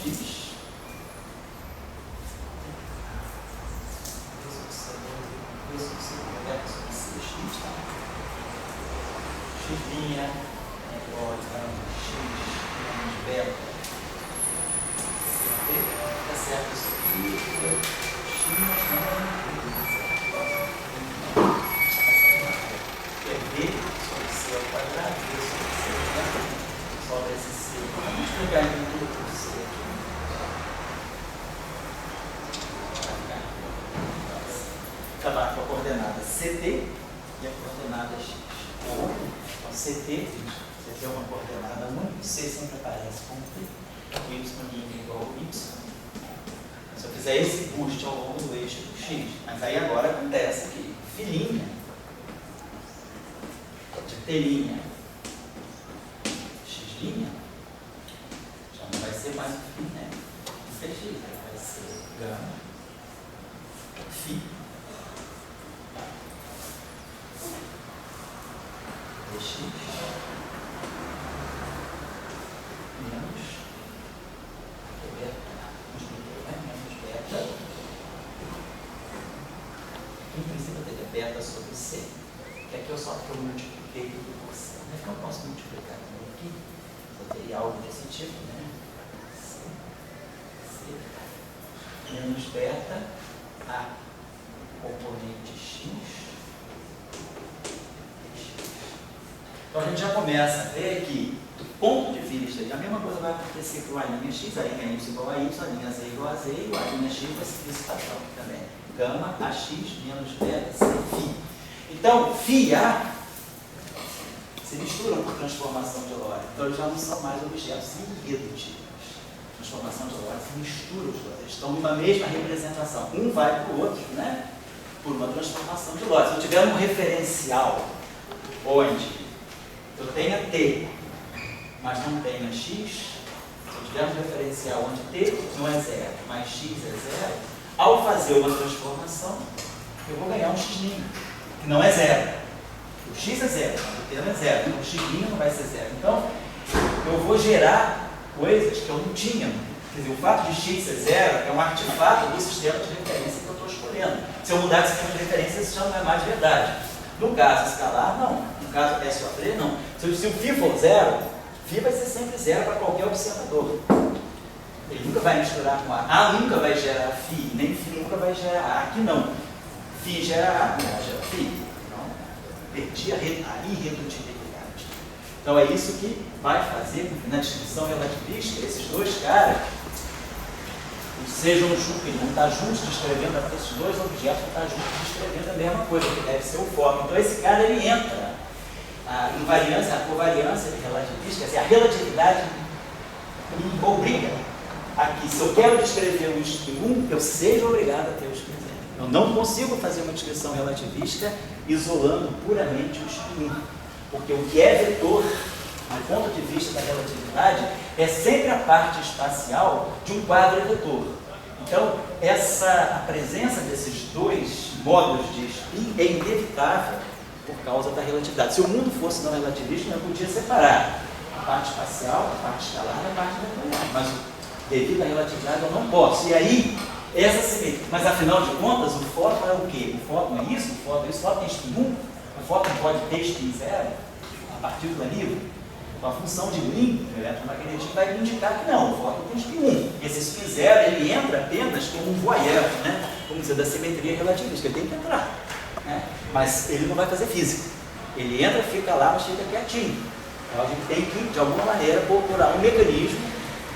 x. X' é igual a x menos beta. Tá certo isso aqui? X é V sobre C ao quadrado, V sobre C ao quadrado. Sobra esse C. Vamos explicar então tudo por C aqui. Acabar com a coordenada CT e a coordenada X. Então, CT é uma coordenada única, C sempre aparece com T, o y' igual ao y. Se eu fizer esse boost ao longo do eixo do x, mas aí agora acontece que filinha de T', x', já não vai ser mais o φ, né? Cx, vai ser gama, φ. Dx menos beta, em princípio teria beta sobre C, que aqui eu só multipliquei tudo por C, né? Então eu posso multiplicar também aqui, eu teria algo desse tipo, né? C menos beta a componente x. Então a gente já começa a ver que, do ponto de vista, a mesma coisa vai acontecer com a linha x, a linha y igual a y, a linha z igual a z, e a linha x vai seguir esse padrão também. Gama ax menos beta c φ. Então, φ e a se misturam por transformação de Lorentz. Então eles já não são mais objetos irredutíveis. Transformação de Lorentz mistura os dois. Eles estão numa mesma representação. Um vai para o outro, né? Por uma transformação de Lorentz. Se eu tiver um referencial onde eu tenha T, mas não tenha X, se eu tiver um referencial onde T não é zero, mas X é zero, ao fazer uma transformação, eu vou ganhar um X', que não é zero. O X é zero, mas o T não é zero, então o X' não vai ser zero. Então, eu vou gerar coisas que eu não tinha. Quer dizer, o fato de X ser zero é um artefato do sistema de referência que eu estou escolhendo. Se eu mudar o sistema de referência, isso já não é mais verdade. No caso escalar, não. No caso S ou A, não. Se o φ for zero, φ vai ser sempre zero para qualquer observador. Ele nunca vai misturar com A. A nunca vai gerar φ, nem φ nunca vai gerar A. Aqui não. φ gera A, A gera φ. Então, perdi a irredutibilidade. Então é isso que vai fazer com que na distribuição relativista esses dois caras sejam juntos, ele não está juntos descrevendo, esses dois objetos não estão juntos descrevendo a mesma coisa, que deve ser o fórmula. Então esse cara ele entra a invariância, a covariância relativista, quer dizer, a relatividade me obriga a que, se eu quero descrever o spin 1, eu seja obrigado a ter o spin 0. Eu não consigo fazer uma descrição relativista isolando puramente o spin 1, porque o que é vetor, do ponto de vista da relatividade, é sempre a parte espacial de um quadro vetor. Então, a presença desses dois modos de spin é inevitável por causa da relatividade. Se o mundo fosse não relativista, eu podia separar a parte espacial, a parte escalar da parte vetorial. Mas, devido à relatividade, eu não posso. E aí, essa simetria. Mas, afinal de contas, o fóton é o quê? O fóton é isso, o fóton é isso, o fóton tem spin 1, o fóton pode ter spin 0, a partícula livre. Então, a função de Lin, o eletromagnetismo, vai me indicar que não, o fóton tem spin 1. Esse spin 0, ele entra apenas como um voyeur, né? Vamos dizer, da simetria relativista. Ele tem que entrar, né? Mas ele não vai fazer física. Ele entra, fica lá, mas fica quietinho. Então, a gente tem que, de alguma maneira, procurar um mecanismo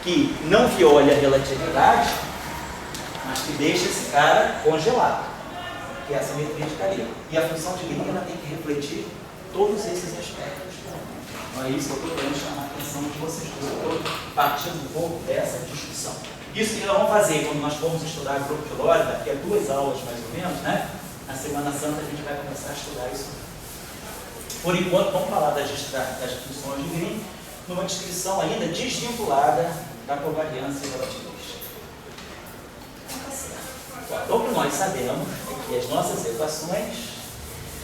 que não viole a relatividade, mas que deixe esse cara congelado. que é a simetria de Cayley. E a função de Green ela tem que refletir todos esses aspectos. Então é isso que eu estou querendo chamar a atenção de vocês. Eu estou partindo um pouco dessa discussão. Isso que nós vamos fazer quando nós formos estudar a grupo pilórico, daqui a 2 aulas mais ou menos, né? Na Semana Santa a gente vai começar a estudar isso. Por enquanto, vamos falar das funções de Green, numa descrição ainda desvinculada da covariância relativista. Então, o que nós sabemos é que as nossas equações,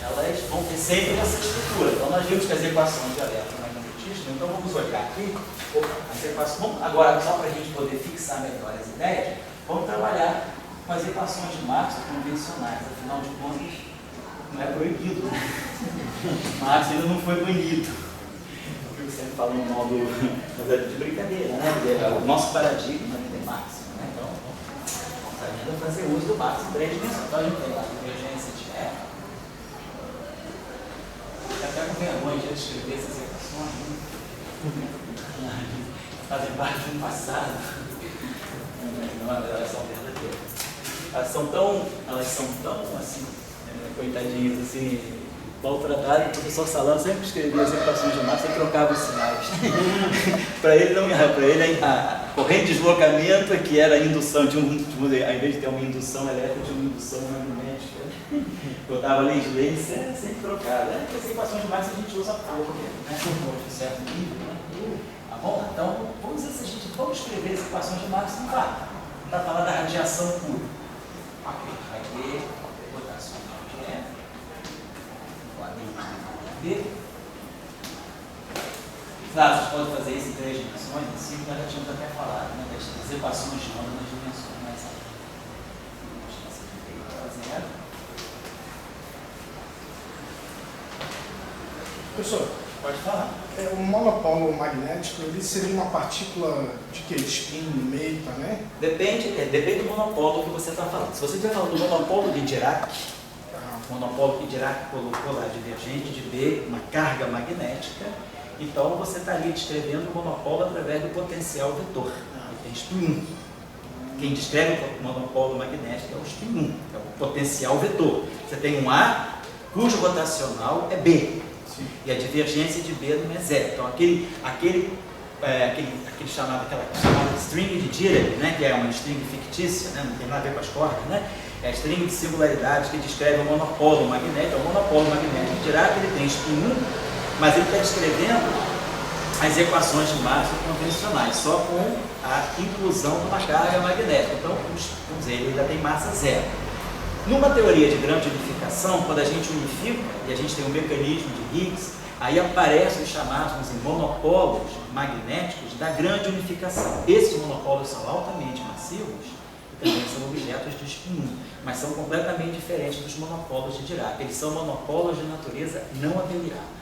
elas vão ter sempre essa estrutura. Então, nós vimos que as equações de eletromagnetismo, então vamos olhar aqui, as equações, agora, só para a gente poder fixar melhor as ideias, vamos trabalhar com as equações de Maxwell convencionais. Afinal de contas, não é proibido, né? Maxwell ainda não foi banido. Eu sempre falo no modo de brincadeira, né? O nosso paradigma é Maxwell, né? Então, vamos ainda fazer uso do Maxwell em 3 dimensões. Então, a gente tem lá a divergência de E. Eu até com vergonha de escrever essas equações, né? Fazem parte do passado. Não, elas são verdadeiras. Elas são tão assim, coitadinhas, assim, maltratadas. O professor Salano sempre escrevia as equações de Maxwell e trocava os sinais. Para ele, a corrente de deslocamento é que era a indução, ao invés de ter uma indução elétrica, tinha uma indução magnética. Botava leis sempre trocava. As equações de Maxwell a gente usa pouco, né? De certo nível, né? Tá bom? Então, vamos escrever as equações de Maxwell para falar da radiação pura. Vai ter rotacional de E, B. Claro, vocês podem fazer isso em 3 dimensões, assim, nós já tínhamos até falado, né, das equações de onda nas dimensões mais altas. Distância de B igual a 0. Professor, Pode falar. o monopolo magnético, ele seria uma partícula de que? Spin no meio também? Depende do monopolo que você está falando. Se você estiver falando do monopolo de Dirac, o monopolo que Dirac colocou lá, divergente de B, uma carga magnética, então você está ali descrevendo o monopolo através do potencial vetor. Ele tem spin 1. Quem descreve o monopolo magnético é o spin 1, é o potencial vetor. Você tem um A cujo rotacional é B. E a divergência de B não é 0. Então, aquela chamada string de Dirac, né, que é uma string fictícia, né, não tem nada a ver com as cordas, né, é a string de singularidade que descreve o monopolo magnético. O monopolo magnético de Dirac ele tem spin 1, mas ele está descrevendo as equações de Maxwell convencionais, só com a inclusão de uma carga magnética. Então, vamos dizer, ele ainda tem massa 0. Numa teoria de grande unificação, quando a gente unifica, e a gente tem um mecanismo de Higgs, aí aparecem os chamados monopolos magnéticos da grande unificação. Esses monopolos são altamente massivos e também são objetos de spin 1, mas são completamente diferentes dos monopolos de Dirac. Eles são monopolos de natureza não abeliana.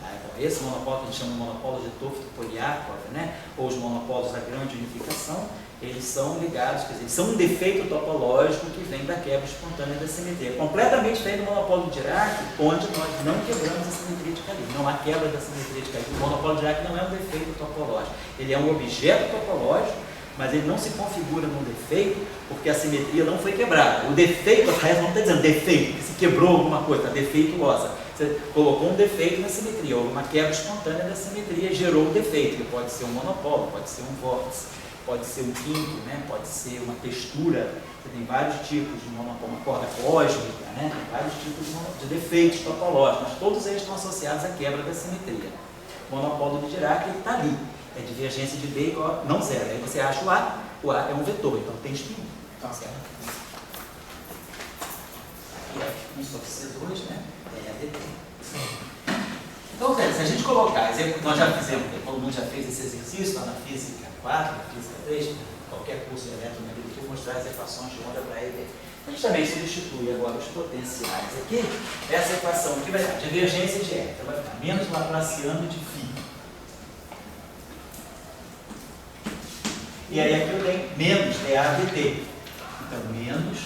Então, esse monopolo que a gente chama de monopolo de Tofto-Polyakov, né, ou os monopolos da grande unificação, eles são ligados, quer dizer, eles são um defeito topológico que vem da quebra espontânea da simetria. Completamente diferente do monopolo de Dirac, onde nós não quebramos a simetria de Cayley. Não há quebra da simetria de Cayley. O monopolo de Dirac não é um defeito topológico. Ele é um objeto topológico, mas ele não se configura num defeito porque a simetria não foi quebrada. O defeito, a Raia não está dizendo defeito, que se quebrou alguma coisa, está defeituosa. Você colocou um defeito na simetria, houve uma quebra espontânea da simetria, gerou um defeito, que pode ser um monopolo, pode ser um vórtice, pode ser um quinto, né? Pode ser uma textura. Você tem vários tipos de monopolo, uma corda cósmica, né? Tem vários tipos de defeitos topológicos, mas todos eles estão associados à quebra da simetria. O monopolo de Dirac está ali, é divergência de B igual a não 0. Aí você acha o A é um vetor, então tem spin 1. Tá certo? E F1 sobre C2, né? É ADT. Então, se a gente colocar, nós já fizemos, todo mundo já fez esse exercício lá na Física 4, na Física 3, qualquer curso de eletromagnetismo, mostrar as equações de onda para EV. A gente também substitui agora os potenciais aqui, essa equação aqui vai dar divergência de E, então vai ficar menos Laplaciano de φ. E aí aqui eu tenho menos dAdt. Então, menos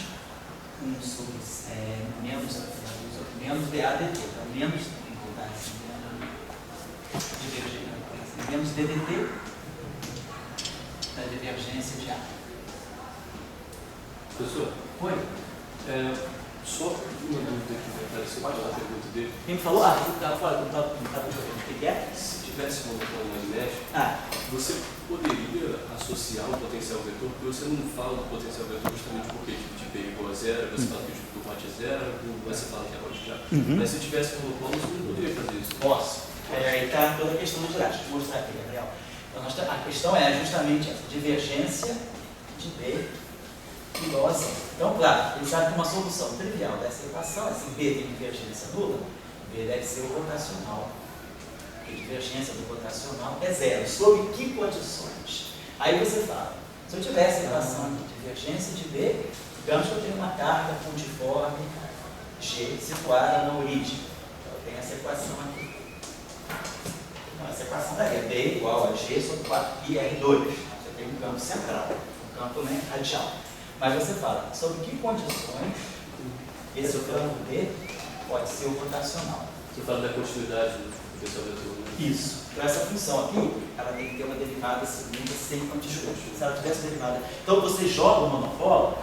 1 sobre menos dAdt. Então, menos menos DDT da divergência de A. Professor, Oi? Só uma dúvida que vai aparecer para a pergunta dele. Quem me falou? Ah, você estava fora, não estava jogando. O que é? Se tivesse monopólio magnético, Ah, você poderia associar um potencial vetor, porque você não fala do potencial vetor justamente porque de P igual a zero, você fala que o tipo do watt é zero, você fala que é watt já. Mas se tivesse monopólio, você não poderia fazer isso. posso. Aí está toda a questão do Dirac. Deixa eu mostrar aqui, Gabriel. Então, a questão é justamente essa, divergência de B igual a zero. Então, claro, ele sabe que uma solução trivial dessa equação, se B tem divergência nula, B deve ser o rotacional. A divergência do rotacional é zero. Sob que condições? Aí você fala, se eu tivesse a equação de divergência de B, digamos que eu tenho uma carga pontiforme G situada na origem. Então, eu tenho essa equação aqui. Então, essa equação daqui é B igual a G sobre 4πr2. Você tem um campo central, um campo, né, radial. Mas você fala, sob que condições esse campo B pode ser o rotacional? Você fala da continuidade do potencial vetor. Isso. Então essa função aqui, ela tem que ter uma derivada seguinte sem continuidade. Se ela tivesse derivada. Então você joga o monopólio,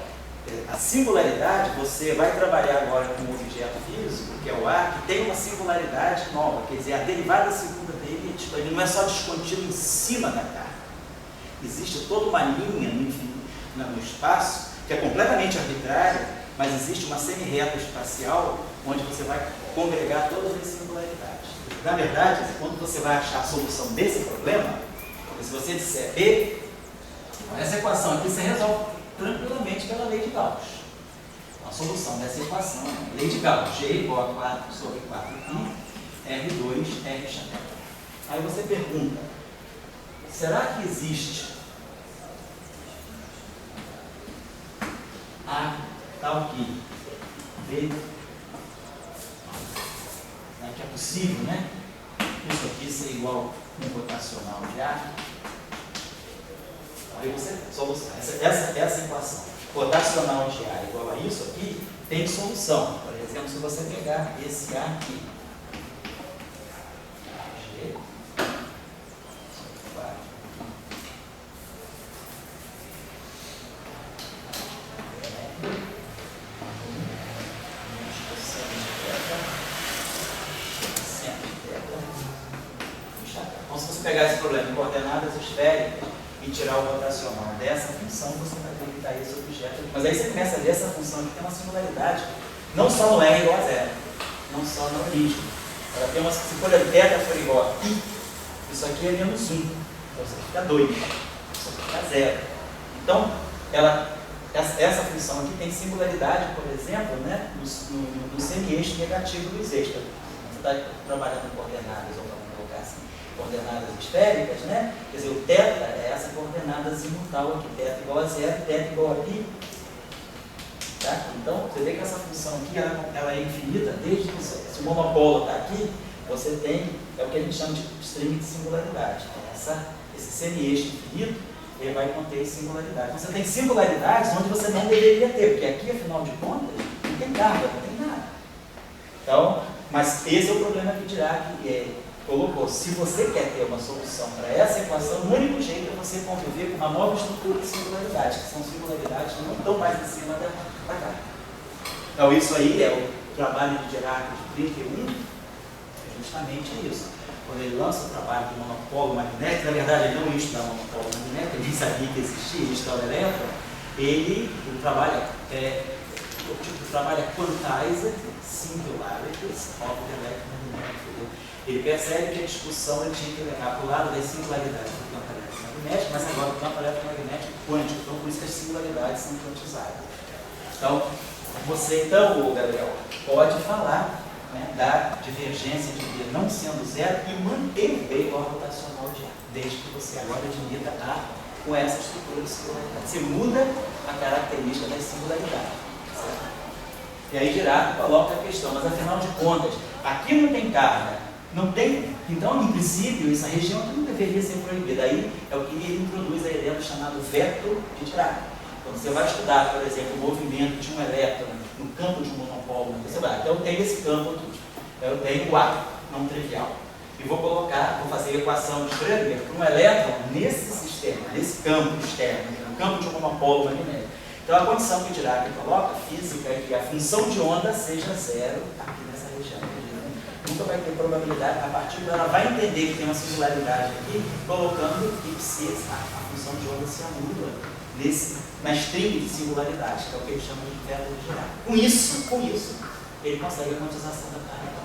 a singularidade, você vai trabalhar agora com um objeto físico, que é o ar, que tem uma singularidade nova. Quer dizer, a derivada segunda dele, ele não é só descontínuo em cima da carga. Existe toda uma linha no espaço, que é completamente arbitrária, mas existe uma semi-reta espacial, onde você vai congregar todas as singularidades. Na verdade, quando você vai achar a solução desse problema, se você disser B, essa equação aqui você resolve tranquilamente pela lei de Gauss. A solução dessa equação é a lei de Gauss, G igual a 4 sobre 4π, R2, R chanel. Aí você pergunta, será que existe A tal que B, que é possível, né? Isso aqui ser igual a um rotacional de A. Aí você solução. Essa equação, rotacional de A igual a isso aqui, tem solução. Por exemplo, se você pegar esse A aqui, G, então, se você pegar esse problema em coordenadas esféricas e tirar o rotacional dessa função, você vai delimitar esse objeto. Mas aí você começa a ver essa função aqui tem uma singularidade, não só no R igual a zero, não só na origem. Ela tem uma, se for a θ for igual a π, isso aqui é menos 1, então isso aqui fica 2, isso aqui fica 0. Então, essa função aqui tem singularidade, por exemplo, né, no semi-eixo negativo dos eixos. Você está trabalhando em coordenadas, ou vamos colocar assim, coordenadas esféricas, né? Quer dizer, o θ é essa coordenada azimutal aqui, θ igual a 0, θ igual a π. Tá? Então, você vê que essa função aqui, ela é infinita desde que se o monopolo está aqui, você tem, é o que a gente chama de string de singularidade. Esse semi-eixo infinito, ele vai conter singularidade. Então, você tem singularidades onde você não deveria ter, porque aqui, afinal de contas, não tem carga, não tem nada. Então, mas esse é o problema que Dirac colocou. Se você quer ter uma solução para essa equação, o único jeito é você conviver com uma nova estrutura de singularidades, que são singularidades que não estão mais em cima da carga. Então, isso aí é o trabalho de Dirac de 31, é justamente isso. Quando ele lança o trabalho do monopólio magnético, na verdade ele não ia estudar monopólio magnético, ele nem sabia que existia, ele estudava elétron, o trabalho é quantizer singularities of the electromagnetic. Ele percebe que a discussão ele tinha que levar para o lado das singularidades do campo eletromagnético, mas agora o campo eletromagnético quântico, então por isso que as singularidades são quantizadas. Então, você, Gabriel, pode falar, né, da divergência de B não sendo zero e manter o B igual ao rotacional de A, desde que você agora admita A com essa estrutura de singularidade. Você muda a característica das singularidades. Certo? E aí Dirac coloca a questão, mas afinal de contas, aqui não tem carga, não tem, então em princípio essa região aqui não deveria ser proibida. Aí é o que ele introduz a ideia do chamado vetor de Dirac. Quando você vai estudar, por exemplo, o movimento de um elétron no campo de um monopólio, você vai, então eu tenho esse campo aqui, eu tenho o A não trivial, e vou fazer a equação de Schrödinger para um elétron nesse sistema, nesse campo externo, no campo de um monopólio magnético. Então a condição que o Dirac coloca, física, é que a função de onda seja zero aqui nessa região. Nunca vai ter probabilidade, a partir dela vai entender que tem uma singularidade aqui, colocando que a função de onda se anula na string de singularidade, que é o que ele chama de veto de Dirac. Com isso, ele consegue a quantização da carga.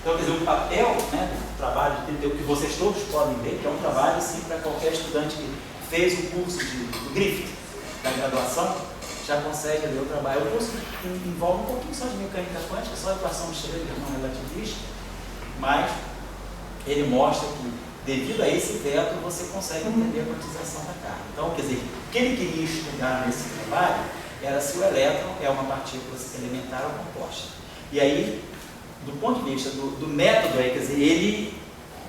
Então, quer dizer, o papel, né, do trabalho de entender o que vocês todos podem ver, que é um trabalho assim, para qualquer estudante que fez o curso do Griffith, da graduação, já consegue ler o trabalho. O curso envolve um pouquinho só de mecânica quântica, só equação de Schrödinger não relativista, mas ele mostra que, devido a esse veto, você consegue entender a quantização da carga. Então, quer dizer, o que ele queria estudar nesse trabalho era se o elétron é uma partícula elementar ou composta. E aí, do ponto de vista do método, quer dizer, ele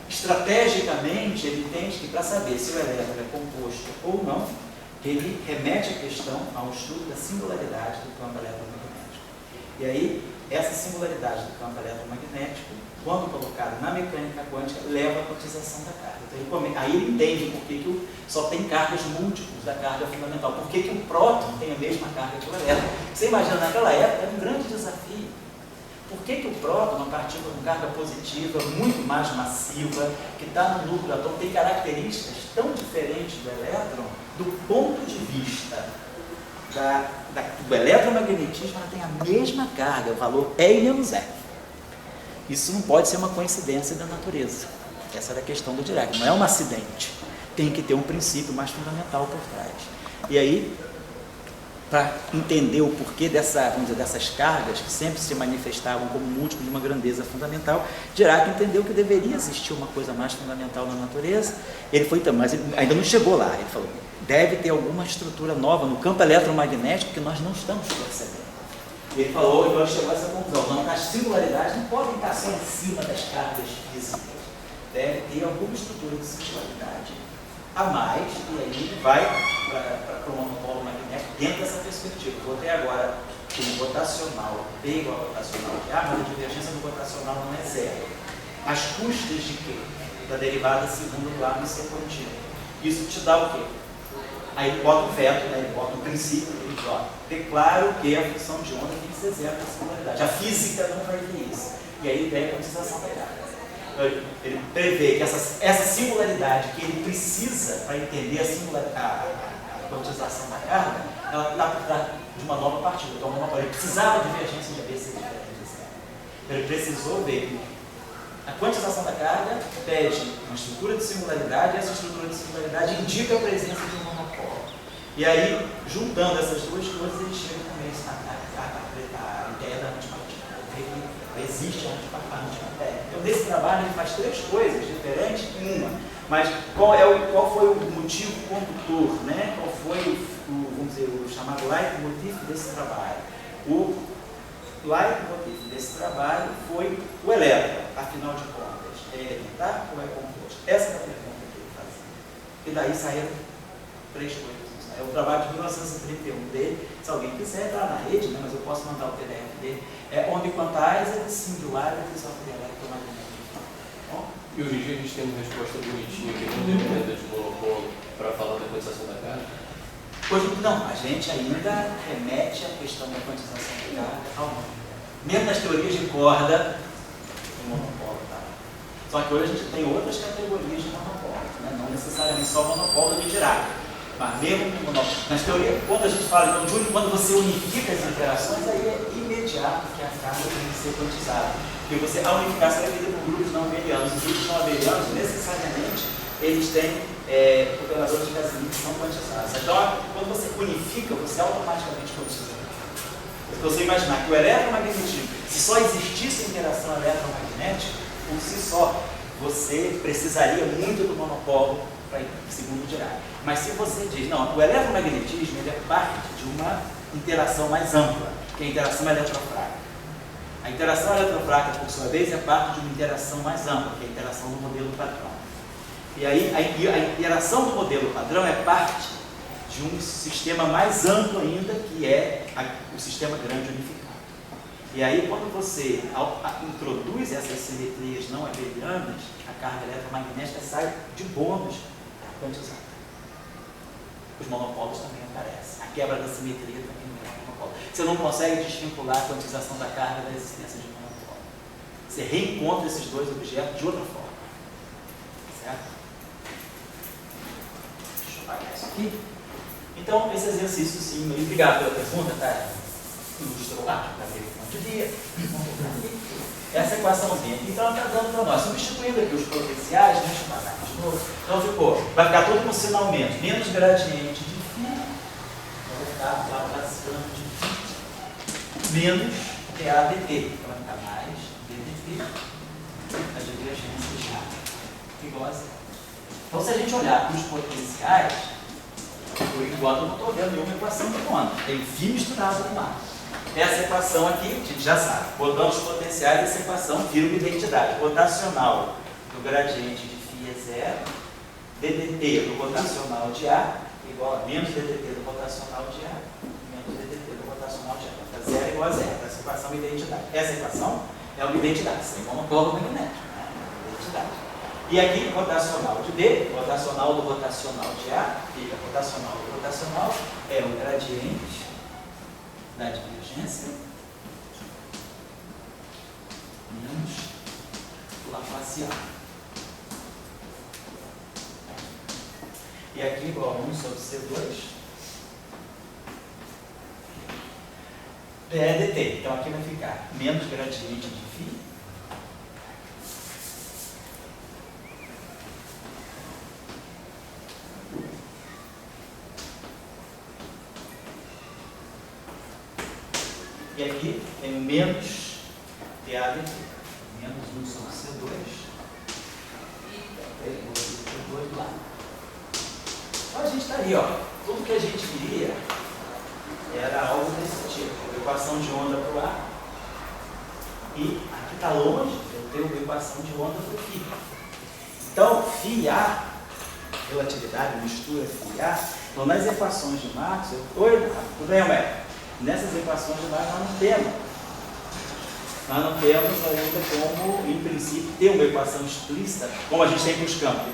estrategicamente ele entende que para saber se o elétron é composto ou não, ele remete a questão ao estudo da singularidade do campo eletromagnético. E aí, essa singularidade do campo eletromagnético, quando colocada na mecânica quântica, leva à quantização da carga. Então, aí ele entende por que só tem cargas múltiplos da carga fundamental, por que o próton tem a mesma carga que o elétron. Você imagina, naquela época, era um grande desafio. Por que o próton, uma partícula com carga positiva, muito mais massiva, que está no núcleo do átomo, tem características tão diferentes do elétron, do ponto de vista do eletromagnetismo, ela tem a mesma carga, o valor E menos F. Isso não pode ser uma coincidência da natureza. Essa era a questão do Dirac, não é um acidente. Tem que ter um princípio mais fundamental por trás. E aí, para entender o porquê dessas cargas que sempre se manifestavam como múltiplo de uma grandeza fundamental, Dirac entendeu que deveria existir uma coisa mais fundamental na natureza. Ele foi, mas ele ainda não chegou lá. Ele falou, deve ter alguma estrutura nova no campo eletromagnético que nós não estamos percebendo. Ele falou, então ele chegou a essa conclusão. Não, as singularidades não podem estar só em cima das cargas físicas. Deve ter alguma estrutura de singularidade a mais, e aí ele vai para o monopolo magnético dentro dessa perspectiva. Vou ter agora o rotacional P igual a rotacional de A, mas a divergência do rotacional não é zero. As custas de quê? Da derivada segundo lá no seu contínuo. Isso te dá o quê? Aí ele bota o veto, né? Ele bota o princípio, ele diz, ó, declaro que a função de onda tem que ser zero na singularidade. A física não vai ver isso. E aí ele pega a quantização da carga. Ele prevê que essa singularidade que ele precisa para entender a quantização da carga, ela está por trás de uma nova partícula. Então, ele precisava de divergência de B ser diferente de zero. Ele precisou ver que a quantização da carga pede uma estrutura de singularidade, e essa estrutura de singularidade indica a presença de um monopolo. E aí, juntando essas duas coisas, ele chega também a ideia da antipartícula. Existe a antimatéria. Então, nesse trabalho, ele faz três coisas diferentes em uma. Mas qual foi o motivo condutor, né? Qual foi vamos dizer, o chamado leitmotiv desse trabalho? O leitmotiv desse trabalho foi o elétron, afinal de contas. É elementar ou é composto? Essa é a pergunta que ele fazia. E daí saíram três coisas. É o trabalho de 1931 dele. Se alguém quiser entrar na rede, né, mas eu posso mandar o PDF dele. É Onde Quantizer de Singularidades of the Electromagnetic. E hoje em dia a gente tem uma resposta bonitinha que não depende de monopolo para falar da quantização da carga? Hoje não, a gente ainda remete à questão da quantização da carga ao monopolo. Mesmo nas teorias de corda, o monopolo está lá. Só que hoje a gente tem outras categorias de monopolo, né? Não necessariamente só o monopolo de Dirac. Mas mesmo nas teorias, quando a gente fala, então, Júlio, quando você unifica as interações, aí é imediato que a carga tem que ser quantizada. Porque você, ao unificar, você vai dividir por grupos não abelianos. Os grupos não abelianos, necessariamente, eles têm operadores de Casimir que são quantizados. Então, quando você unifica, você automaticamente quantiza. Se você imaginar que o eletromagnetismo, se só existisse interação eletromagnética, por si só, você precisaria muito do monopolo para ir segundo Dirac. Mas se você diz, não, o eletromagnetismo ele é parte de uma interação mais ampla, que é a interação eletrofrágil. A interação eletrofrágil, por sua vez, é parte de uma interação mais ampla, que é a interação do modelo padrão. E aí, a interação do modelo padrão é parte de um sistema mais amplo ainda, que é o sistema grande unificado. E aí, quando você introduz essas simetrias não abelianas, a carga eletromagnética sai de bônus quantizada. Os monopolos também aparecem. quebra da simetria também no monopolo. Você não consegue desvincular a quantização da carga da existência de monopolo. Você reencontra esses dois objetos de outra forma. Certo? Deixa eu apagar isso aqui. Então, esse exercício, sim, e obrigado pela pergunta, tá? Ilustrou lá, para ver quanto dia. Essa equaçãozinha aqui, então, está dando para nós, substituindo aqui os potenciais, deixa eu apagar de novo. Então, vai ficar tudo com sinal menos, menos gradiente de φ, vai ficar lá passando de φ, menos dAdt, então vai ficar mais ddt, a divergência de A, igual a zero. Então, se a gente olhar para os potenciais, por enquanto eu não estou vendo nenhuma equação de onda. Tem φ misturado com A. Essa equação aqui, a gente já sabe. Botando os potenciais, essa equação vira uma identidade. Rotacional do gradiente de φ é zero. ddt do rotacional de A igual a menos ddt do rotacional de A menos ddt do rotacional de A. Vai ficar zero igual a zero. Essa equação é uma identidade. Essa equação é uma identidade. Sem monopolo magnético. Né? Identidade. E aqui, rotacional de B, rotacional do rotacional de A, fica rotacional do rotacional, é o gradiente da divergência menos Laplaciano. E aqui igual a 1 sobre C2 ddt. Então aqui vai ficar menos gradiente de φ e aqui tem menos dAdt, menos 1 sobre C2 e C2 do lado. Então a gente está aí, ó. Tudo que a gente queria era algo desse tipo, equação de onda para o A. E aqui está longe, eu tenho uma equação de onda para o φ. Então, φA, relatividade, mistura φA, então nas equações de Maxwell, tudo bem, Homero? Nessas equações de Maxwell nós não temos ainda como, em princípio, ter uma equação explícita, como a gente tem para os campos.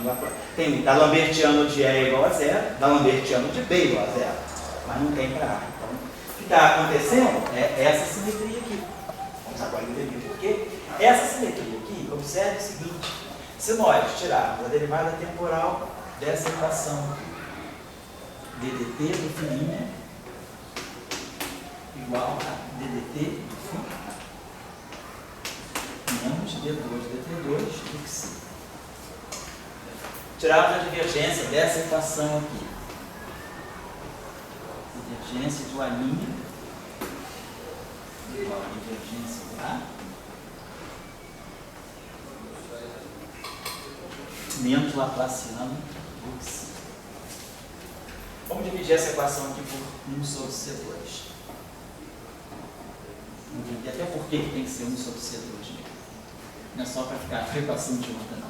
Tem da Lambertiano de E igual a zero, da Lambertiano de B igual a zero, mas não tem para A. Então, o que está acontecendo é essa simetria aqui. Vamos agora entender por quê. Essa simetria aqui, observe o seguinte, se nós tirarmos a derivada temporal dessa equação aqui, ddt do φ' igual a ddt do φ menos d2 dt2 do xi. Tirarmos a divergência dessa equação aqui. Divergência do A' igual a divergência do A menos Laplaciano do xi. Vamos dividir essa equação aqui por 1 sobre C2. E até por que tem que ser 1 sobre C2 mesmo? Não é só para ficar a equação de onda, não.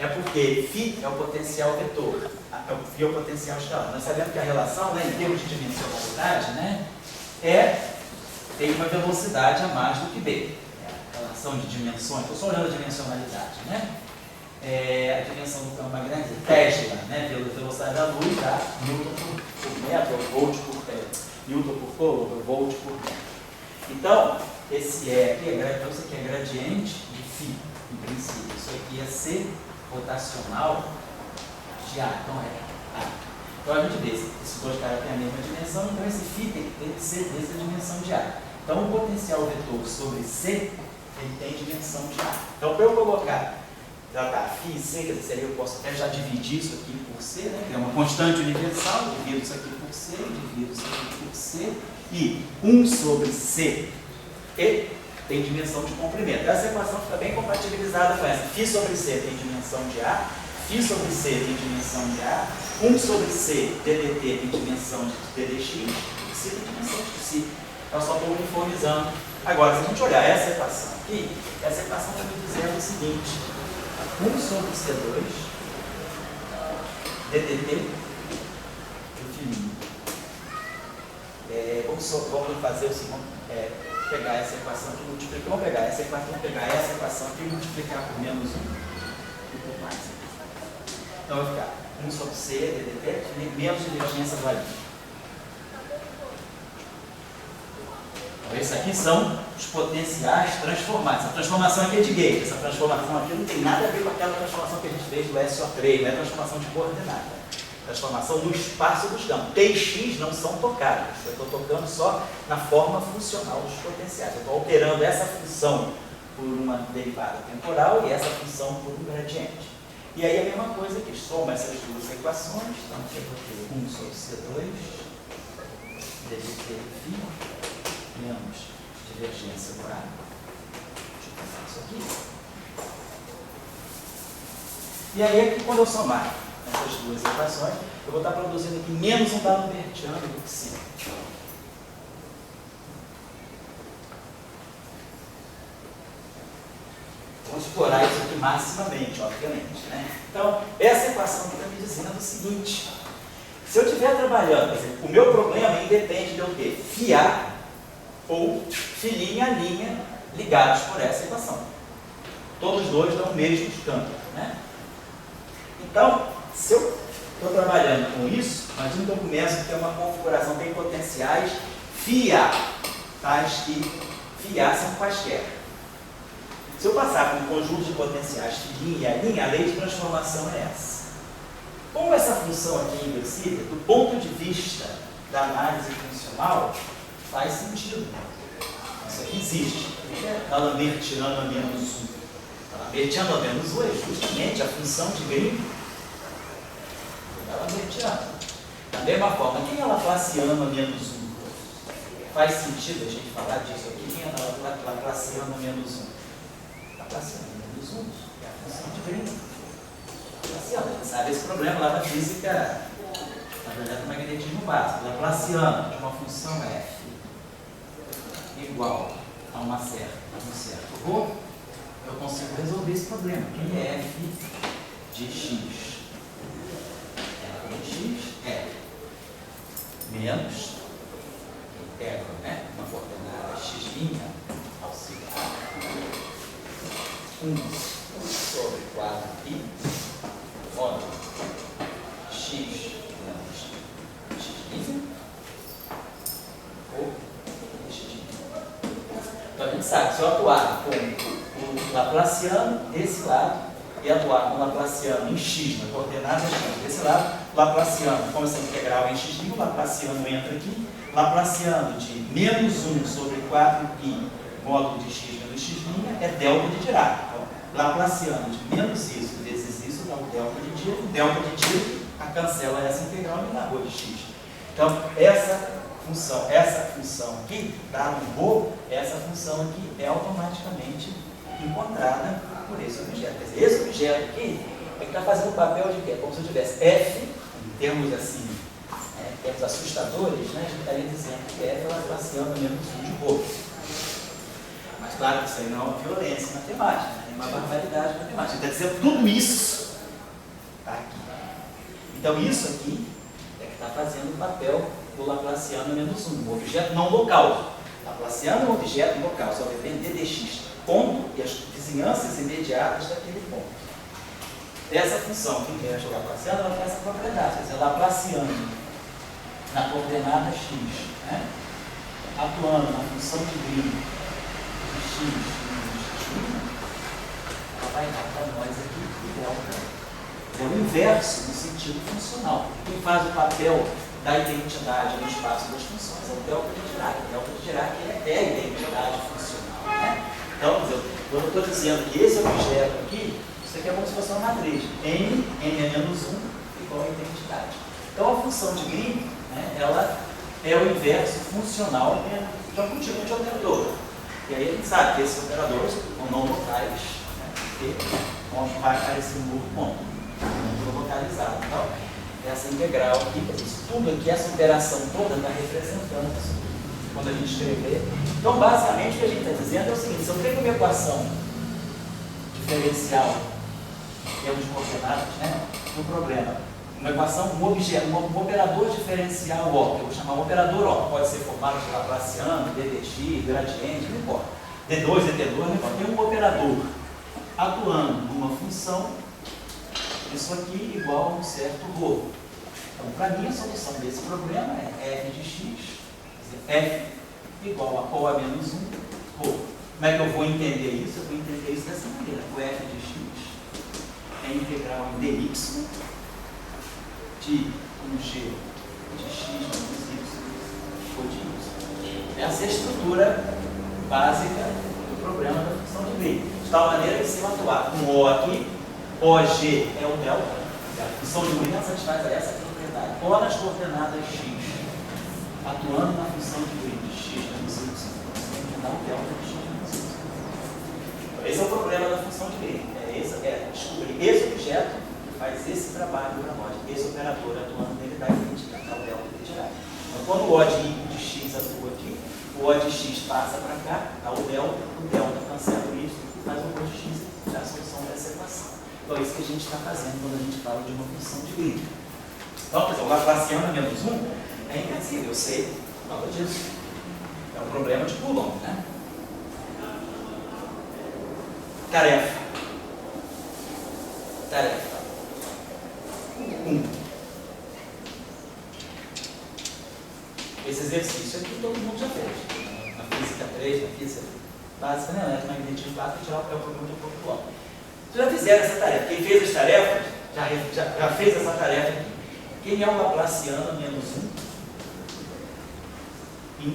É porque φ é o potencial vetor, φ é o potencial escalar. Nós sabemos que a relação, né, em termos de dimensionalidade, né, tem uma velocidade a mais do que B. É a relação de dimensões, estou só olhando a dimensionalidade, né? A dimensão do campo magnético, Tesla, né, pela velocidade da luz, dá Newton por metro, ou Volt por Newton por coulomb, ou Volt por metro. Então, esse aqui é gradiente de φ, em princípio. Isso aqui ia ser rotacional de A. Então, Então, a gente vê, esses dois caras têm a mesma dimensão, então esse φ tem que ser dessa dimensão de A. Então, o potencial vetor sobre C, ele tem dimensão de A. Então, para eu colocar, já está, φ e C, quer dizer, eu posso até já dividir isso aqui por C, né, que é uma constante universal, divido isso aqui por C, divido isso aqui por C, e 1 sobre C e tem dimensão de comprimento. Essa equação fica bem compatibilizada com essa. Φ sobre C tem dimensão de A, φ sobre C tem dimensão de A, 1 sobre C, ddt tem dimensão de ddx, e C tem dimensão de φ. Então, só estou uniformizando. Agora, se a gente olhar essa equação aqui, essa equação está me dizendo o seguinte: 1 sobre C2, ddt do φ'. Vamos fazer o seguinte, pegar essa equação aqui e multiplicar. Vamos pegar essa equação aqui e multiplicar por menos 1 e por mais. Então vai ficar 1 sobre C, ddt, menos divergência do A'. Esses aqui são os potenciais transformados. Essa transformação aqui é de gauge. Essa transformação aqui não tem nada a ver com aquela transformação que a gente fez do SO3, não é transformação de coordenada. Transformação no espaço dos campos. T e X não são tocados. Eu estou tocando só na forma funcional dos potenciais. Eu estou alterando essa função por uma derivada temporal e essa função por um gradiente. E aí a mesma coisa aqui, soma essas duas equações, então aqui eu vou ter 1 sobre C2, dv φ, menos divergência do A. Deixa eu passar isso aqui. E aí aqui quando eu somar essas duas equações, eu vou estar produzindo aqui menos um dado bertiano do que 5. Vamos explorar isso aqui maximamente, obviamente. Né? Então, essa equação está me dizendo o seguinte: se eu estiver trabalhando, quer dizer, o meu problema independe de eu ter φA ou φ' ligados por essa equação. Todos os dois dão o mesmo campo. Né? Então, se eu estou trabalhando com isso, imagina que eu começo a ter uma configuração, tem potenciais φA, tais que φA são quaisquer. Se eu passar por um conjunto de potenciais φ' e A', a lei de transformação é essa. Como essa função aqui é inversível, do ponto de vista da análise funcional, faz sentido. Isso aqui existe. D'Alembert tirando a menos 1. D'Alembert tirando a menos 1 é justamente a função de Green. D'Alembert tirando. Da mesma forma, quem é Laplaciano a menos 1? Faz sentido a gente falar disso aqui. Quem é Laplaciano a menos 1? Laplaciano a menos 1 é a função de Green. Laplaciano, a gente sabe esse problema lá na física, na verdade, do magnetismo básico. Laplaciano de uma função f igual a um certo ρ, eu consigo resolver esse problema. Quem é f de x? F de x é menos integro, né? Uma coordenada x' auxiliar 1 sobre 4π modo x menos x' ou x'. Então a gente sabe, se eu atuar com o Laplaciano desse lado e atuar com o Laplaciano em x, na coordenada x desse lado, Laplaciano, como essa integral é em x', o Laplaciano entra aqui, Laplaciano de menos 1 sobre 4π módulo de x menos x' é delta de Dirac. Então, Laplaciano de menos isso vezes isso dá o delta de Dirac. O delta de Dirac cancela essa integral e me dá ρ de x. Então, essa função aqui, dá um ρ, essa função aqui é automaticamente encontrada por esse objeto. Quer dizer, esse objeto aqui está fazendo o papel de quê? Como se eu tivesse f, em termos assim, em termos assustadores, né? A gente estaria dizendo que f é Laplaciano menos 1 de ρ. Mas claro que isso aí não é uma violência matemática, né? É uma barbaridade matemática. Está dizendo tudo isso está aqui. Então isso aqui é que está fazendo o papel do Laplaciano menos 1, um objeto não local. Laplaciano é um objeto local, só depende de dx, ponto e as vizinhanças imediatas daquele ponto. Essa função que inverte o Laplaciano, ela tem essa propriedade, quer dizer, Laplaciano na coordenada x, né? Atuando na função de Green de x menos x', ela vai dar para nós aqui o delta. É o inverso no sentido funcional. Quem faz o papel da identidade no espaço das funções é o delta de Dirac. O delta de Dirac é a identidade funcional. Né? Então, quando eu estou dizendo que esse objeto aqui, isso aqui é como se fosse uma matriz. N é menos 1 igual a identidade. Então, a função de Green, né, ela é o inverso funcional de um tipo de operador. E aí a gente sabe que esses operadores são não locais, né, porque onde vai aparecer um novo ponto. Não localizado. Então, essa integral aqui, isso tudo aqui, essa operação toda está representando isso quando a gente escrever. Então, basicamente, o que a gente está dizendo é o seguinte: se eu tenho uma equação diferencial em termos de coordenadas, né, no problema, uma equação, um objeto, um operador diferencial O, que eu vou chamar um operador O, pode ser formado de Laplaciano, DDX, gradiente, não importa. D2, DT2, não importa. Tem um operador atuando numa função. Isso aqui igual a um certo ρ. Então, para mim, a solução desse problema é f de x, quer dizer, f igual a O a menos 1, Rho. Como é que eu vou entender isso? Eu vou entender isso dessa maneira. O f de x é integral em dy de 1g de x menos y ou de y. Essa é a estrutura básica do problema da função de Green. De tal maneira que se eu atuar com O aqui, OG é o delta. A função de Green satisfaz essa propriedade. O nas coordenadas x, atuando na função de Green de x menos y, dá o delta de x menos y. Esse é o problema da função de Green. É descobrir esse objeto que faz esse trabalho para nós. Esse operador atuando nele dá identidade, dá o delta identidade. Então, quando o O de x atua aqui, o O de x passa para cá, dá o delta cancela isso e faz o O de x e dá a solução dessa equação. Então, é isso que a gente está fazendo quando a gente fala de uma função de Green. Então, por exemplo, o Laplaciano menos 1 é invencível, eu sei por causa disso. É um problema de Coulomb, né? Tarefa. Tarefa 1. Esse exercício aqui todo mundo já fez. Na física 3, na física básica, né? Eletromagnetismo básico, é o problema do corpo do homem. Vocês já fizeram essa tarefa. Quem fez as tarefas, já fez essa tarefa aqui. Quem é o Laplaciano menos 1? Em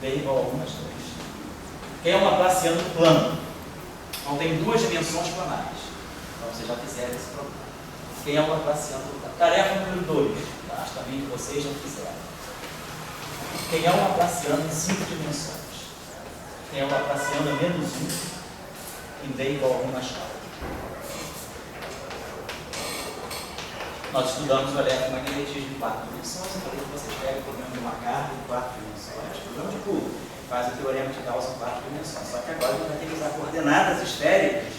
V igual a 1 mais 2. Quem é o Laplaciano plano? Então tem duas dimensões planares. Então vocês já fizeram esse problema. Quem é o Laplaciano plano? Tarefa número 2. Acho também que vocês já fizeram. Quem é o Laplaciano em 5 dimensões? Quem é o Laplaciano menos 1 em V igual a 1 mais 4? Nós estudamos o eletromagnetismo em 4 dimensões. Eu falei que vocês pegam o problema de uma carga em 4 dimensões. O problema de Coulomb faz o teorema de Gauss em 4 dimensões. Só que agora a gente vai ter que usar coordenadas esféricas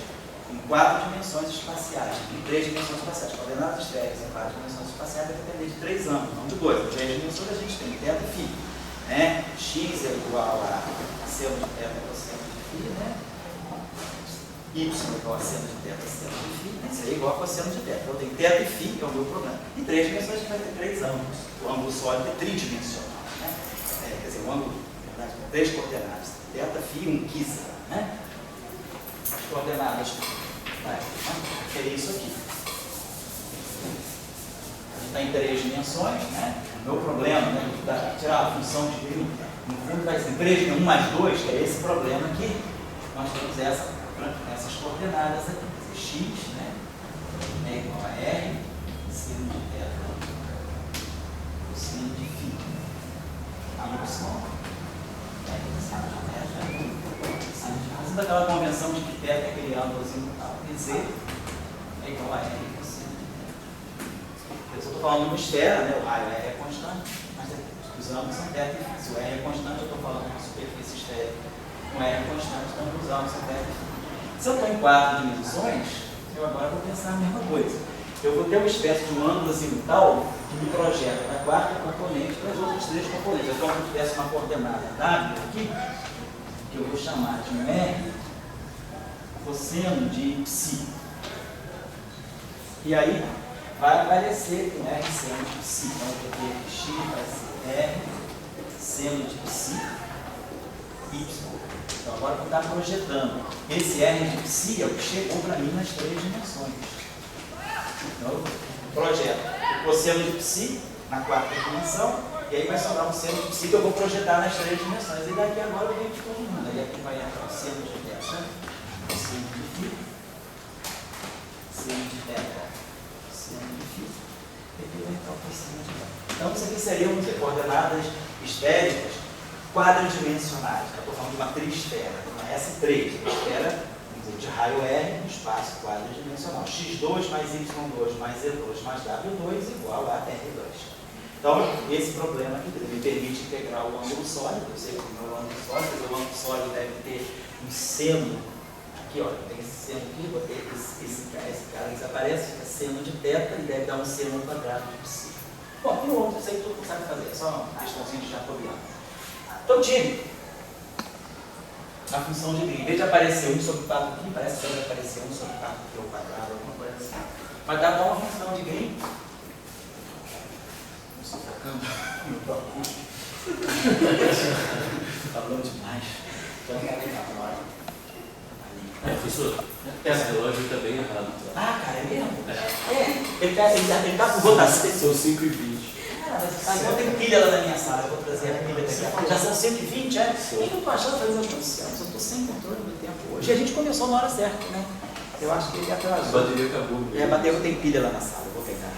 em 4 dimensões espaciais. Em 3 dimensões espaciais. Coordenadas esféricas em 4 dimensões espaciais vai depender de 3 ângulos, não de 2. Em 3 dimensões a gente tem θ e φ. Né? X é igual a seno de θ cosseno de φ, né? Y é igual a seno de θ cosseno de φ. Isso é igual a cosseno de θ. Então tem θ e φ, é o meu problema. Em 3 dimensões a gente vai ter 3 ângulos. O ângulo sólido é tridimensional. Né? Quer dizer, o ângulo, na verdade, com 3 coordenadas. θ, φ e 1 quisa. Né? As coordenadas seria isso aqui. A gente está em 3 dimensões, né? O meu problema, né? Tirar a função de Green, no fundo vai ser 3 × 1 mais 2, que é esse problema aqui. Nós temos essas coordenadas aqui. X, né? É igual a R, seno de θ, cosseno de φ. Y, seno de θ. Fazendo aquela convenção de que θ é aquele ângulo azimutal. E Z é igual a R cosseno de θ. Eu só estou falando de uma esfera, né? O raio R é constante, mas os ângulos são θ e φ. Se o R é constante, eu estou falando de uma superfície esférica. Com R é constante, então os ângulos são θ e φ. Se eu estou em 4 dimensões, eu agora vou pensar a mesma coisa. Eu vou ter uma espécie de um ângulo azimutal que me projeta da quarta componente para as outras 3 componentes. Então, se eu tivesse uma coordenada W aqui, que eu vou chamar de um R cosseno de psi. E aí vai aparecer um R seno de psi. Então, eu vou ter que X vai ser R seno de psi Y. Então, agora eu vou estar projetando. Esse R de psi é o que chegou para mim nas 3 dimensões. Então, eu projeto o cosseno de psi na 4ª dimensão, e aí vai sobrar um seno de psi que eu vou projetar nas 3 dimensões. E daqui agora eu venho de todo mundo. Aí aqui vai entrar o seno de θ, seno de φ, seno de θ, seno de φ, e aqui vai entrar o cosseno de θ. Então, isso aqui seriam coordenadas esféricas quadridimensionais. Eu estou falando de uma trisfera, uma S3, uma esfera de raio R no espaço quadridimensional. X2 mais Y2 mais Z2 mais W2 igual a R2. Então, esse problema aqui me permite integrar o ângulo sólido. Eu sei que o meu ângulo sólido deve ter um seno. Aqui, olha, tem esse seno aqui, vou ter esse cara que desaparece, fica seno de θ e deve dar um seno ao quadrado de psi. Bom, e o outro, eu sei que todo mundo sabe fazer, é só uma questãozinha de jacobiano. Então, time, a função de Green, em vez de aparecer 1 sobre 4 aqui, parece que deve aparecer 1 sobre 4 aqui ao quadrado, alguma coisa assim. Mas dá uma função de Green. Não estou focando no próprio. Esse relógio está bem errado. Tá? Ah, cara, é mesmo? Ele tá com rotação. São 5h20. Cara, mas eu tenho pilha lá na minha sala, eu vou trazer a pilha daqui. Já são 120, é? E eu tô achando, falei, meu Deus do céu, eu tô sem controle do tempo hoje. E a gente começou na hora certa, né? Eu acho que ele A atrasou. bateria acabou. É, a bateria tem pilha lá na sala, eu vou pegar.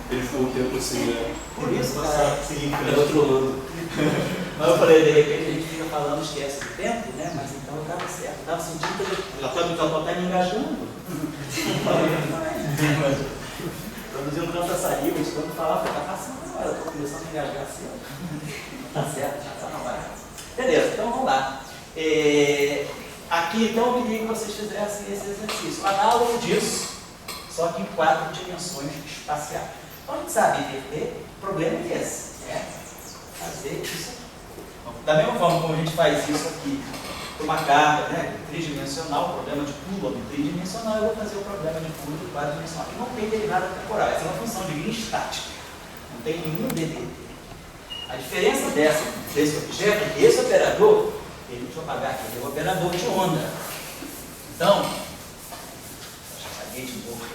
Ele ficou um tempo assim, né? Por isso, cara, Tava trolando. mas eu falei, de repente a gente fica falando, esquece do tempo, né? Mas então eu estava certo. Eu estava sentindo que ele tá me engajando. Produzindo tanta saliva, de tanto falar, tá passando agora, eu estou começando a engajar assim. Tá certo, já está na hora. Beleza, então vamos lá. Aqui então eu queria que vocês fizessem esse exercício. Análogo disso, só que em 4 dimensões espaciais. Então a gente sabe inverter, o problema é esse. Fazer isso aqui. Da mesma forma como a gente faz isso aqui para uma carga, né, tridimensional, problema de Coulomb tridimensional, eu vou fazer o problema de Coulomb quadridimensional. Não tem derivada temporal, essa é uma função de Green estática. Não tem nenhum DDT. A diferença desse objeto é que esse operador, deixa eu apagar aqui, é o operador de onda. Então, deixa eu apagar de novo aqui.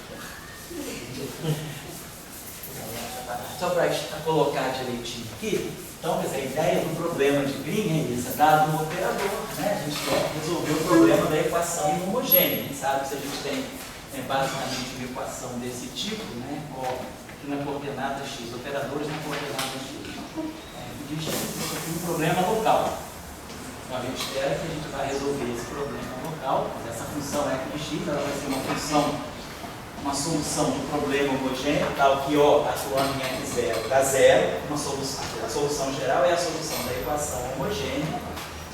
Só para colocar direitinho aqui. Então, a ideia do problema de Green é isso, dado um operador, né? A gente quer resolver o problema da equação inhomogênea. A gente sabe que se a gente tem basicamente uma equação desse tipo, né? Aqui na coordenada x, operadores na coordenada x. Diz que isso aqui é um problema local. Então, a gente espera que a gente vai resolver esse problema local. Essa função f de x, ela vai ser uma solução do problema homogêneo, tal que O atuando em F0 dá zero, a solução geral é a solução da equação homogênea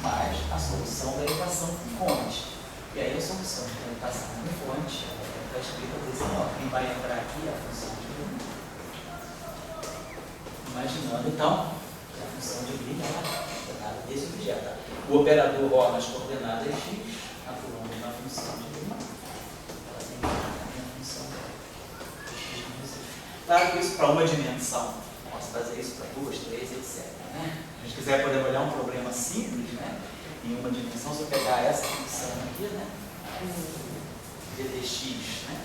mais a solução da equação com fonte. E aí a solução da equação com fonte está escrita desse modo. Quem vai entrar aqui é a função de Green. Imaginando então que a função de Green é a coordenada desse objeto. O operador O nas coordenadas x atuando na função de Green. Claro que isso para uma dimensão, posso fazer isso para 2, 3, etc. Né? Se a gente quiser poder olhar um problema simples, né? Em uma dimensão, se eu pegar essa função aqui, né? d dx, né?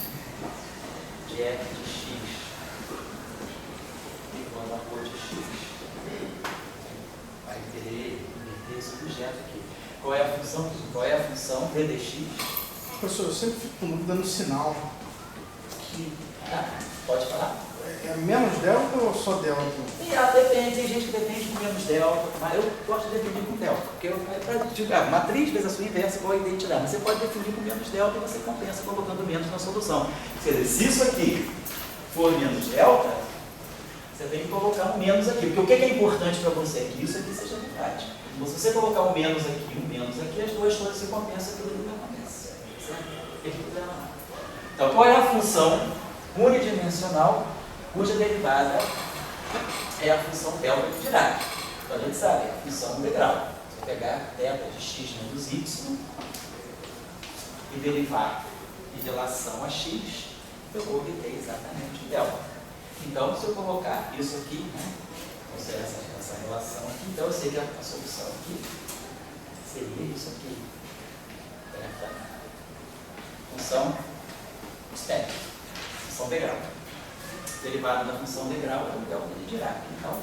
de f de x igual a cor de x, vai querer inverter esse objeto aqui. Qual é a função? Qual é a função d dx? Professor, eu sempre fico com dúvida no sinal. Pode falar? É menos delta ou só delta? Depende, tem gente que depende com menos delta, mas eu gosto de definir com delta, porque para divulgar matriz vezes a sua inversa igual a identidade, mas você pode definir com menos delta e você compensa colocando menos na solução. Quer dizer, se isso aqui for menos delta, você tem que colocar um menos aqui, porque o que é importante para você é que isso aqui seja verdade. Então, se você colocar um menos aqui, as duas coisas se compensam, aquilo não acontece. Certo? Então, qual é a função unidimensional cuja derivada é a função delta de Dirac? Então a gente sabe, a função integral. Se eu pegar delta de x menos y e derivar em relação a x, eu vou obter exatamente o delta. Então, se eu colocar isso aqui, né, ou seja, essa relação aqui, então eu sei que a solução aqui seria isso aqui. Função externa. Função degrau. Derivada da função degrau é o delta de Dirac. Então,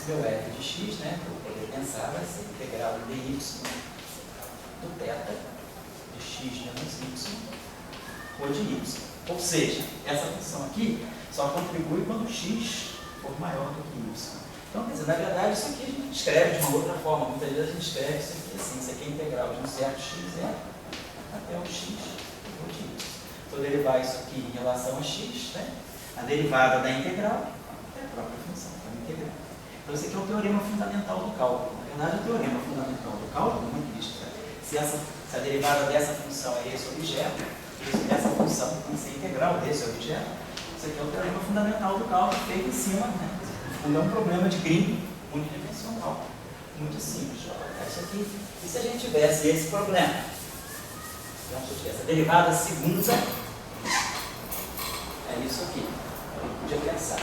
meu f de x, né, eu poderia pensar, vai ser integral dy do θ de x menos y ou de y. Ou seja, essa função aqui só contribui quando x for maior do que y. Então, quer dizer, na verdade, isso aqui a gente escreve de uma outra forma. Muitas vezes a gente escreve isso aqui assim, isso aqui é integral de um certo x até o x ou de y. Vou derivar isso aqui em relação a x, né? A derivada da integral é a própria função, é a integral. Então, esse aqui é o teorema fundamental do cálculo. Na verdade, o teorema fundamental do cálculo é muito visto. Se a derivada dessa função é esse objeto, essa função tem que ser integral desse objeto, isso aqui é o teorema fundamental do cálculo feito em cima, né? É um problema de Green unidimensional. Muito simples. Isso aqui, e se a gente tivesse esse problema? Então, se eu tivesse a derivada segunda, é isso aqui. Eu podia pensar.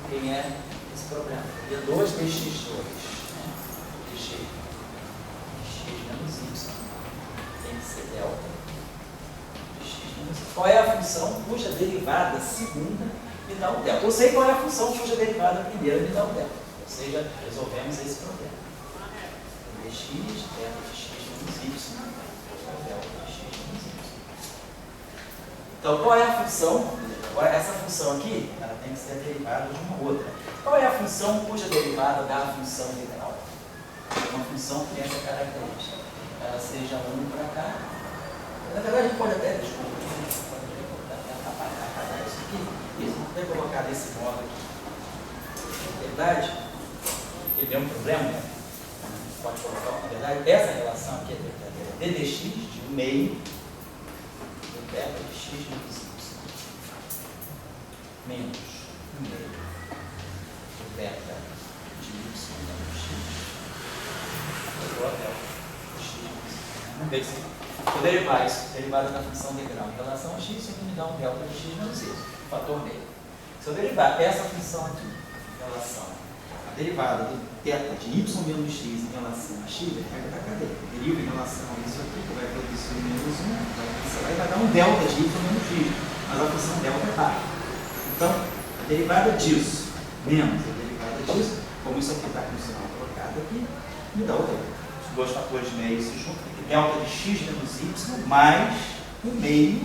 Quem é esse problema? D2 dx2, né? dx menos y tem que ser delta de x menos y. Qual é a função cuja derivada segunda me dá o delta? Eu sei qual é a função cuja derivada primeira me dá o delta. Ou seja, resolvemos esse problema. dx, delta de x menos y, delta de x menos y. Então, qual é a função? Agora, essa função aqui, ela tem que ser a derivada de uma outra. Qual é a função cuja derivada dá a função integral? Uma função que tem essa característica. Ela seja 1 para cá. Na verdade, a gente pode até, desculpa, apagar isso aqui. Isso, não tem que colocar desse modo aqui. Na verdade, aquele mesmo problema, né? Pode colocar, na verdade, essa relação aqui é d dx de 1 meio do delta de x menos y menos 1 meio do delta de y menos x igual a delta de x menos y. Vamos ver se vou derivar isso, derivada da função integral em relação a x, isso aqui me dá um delta de x menos y, fator meio. Se eu derivar essa função aqui em relação à derivada do delta de y menos x em relação a x, ele pega da cadeia. Deriva em relação a isso aqui, que vai produzir menos 1, vai cancelar e vai dar um delta de y menos x. Mas a função delta é baixa. Então, a derivada disso menos a derivada disso, como isso aqui está com o sinal colocado aqui, me dá o delta. Os dois fatores meios se juntam, aqui delta de x menos y mais o meio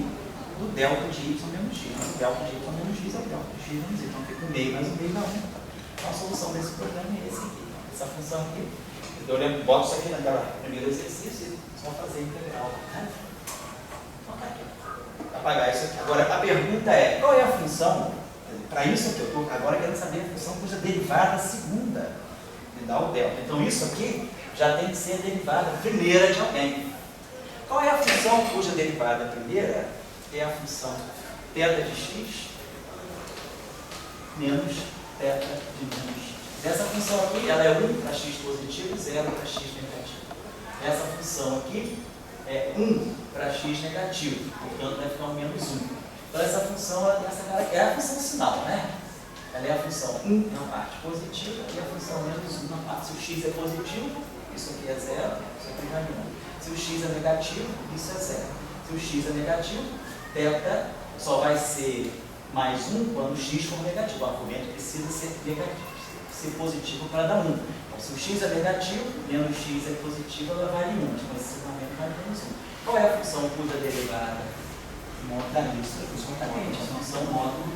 do delta de y menos x. Mas o delta de y menos x é o delta de x menos y. Então fica o meio mais o meio dá 1. Então a solução desse problema é esse aqui. Essa função aqui. Então eu boto isso aqui naquele primeiro exercício e só fazer a integral. Né? Então tá aqui. Apagar isso aqui. Agora a pergunta é, qual é a função? Para isso aqui, eu estou agora querendo saber a função cuja derivada segunda me dá o delta. Então isso aqui já tem que ser a derivada primeira de alguém. Qual é a função cuja derivada primeira é a função θ de x menos θ de menos x. Essa função aqui, ela é 1 para x positivo e 0 para x negativo. Essa função aqui é 1 para x negativo, portanto vai ficar um menos 1. Então essa função ela tem essa característica, é a função sinal, né? Ela é a função 1 na parte positiva e a função menos 1 na parte. Se o x é positivo, isso aqui é 0, isso aqui vai 1. Se o x é negativo, isso é 0. Se o x é negativo, θ só vai ser mais 1 quando o x for negativo. O argumento precisa ser negativo, ser positivo para dar 1. Então, se o x é negativo, menos x é positivo, ela vale 1. Então, esse argumento vale menos 1. Qual é a função cuja derivada monta isso? Exatamente, a função módulo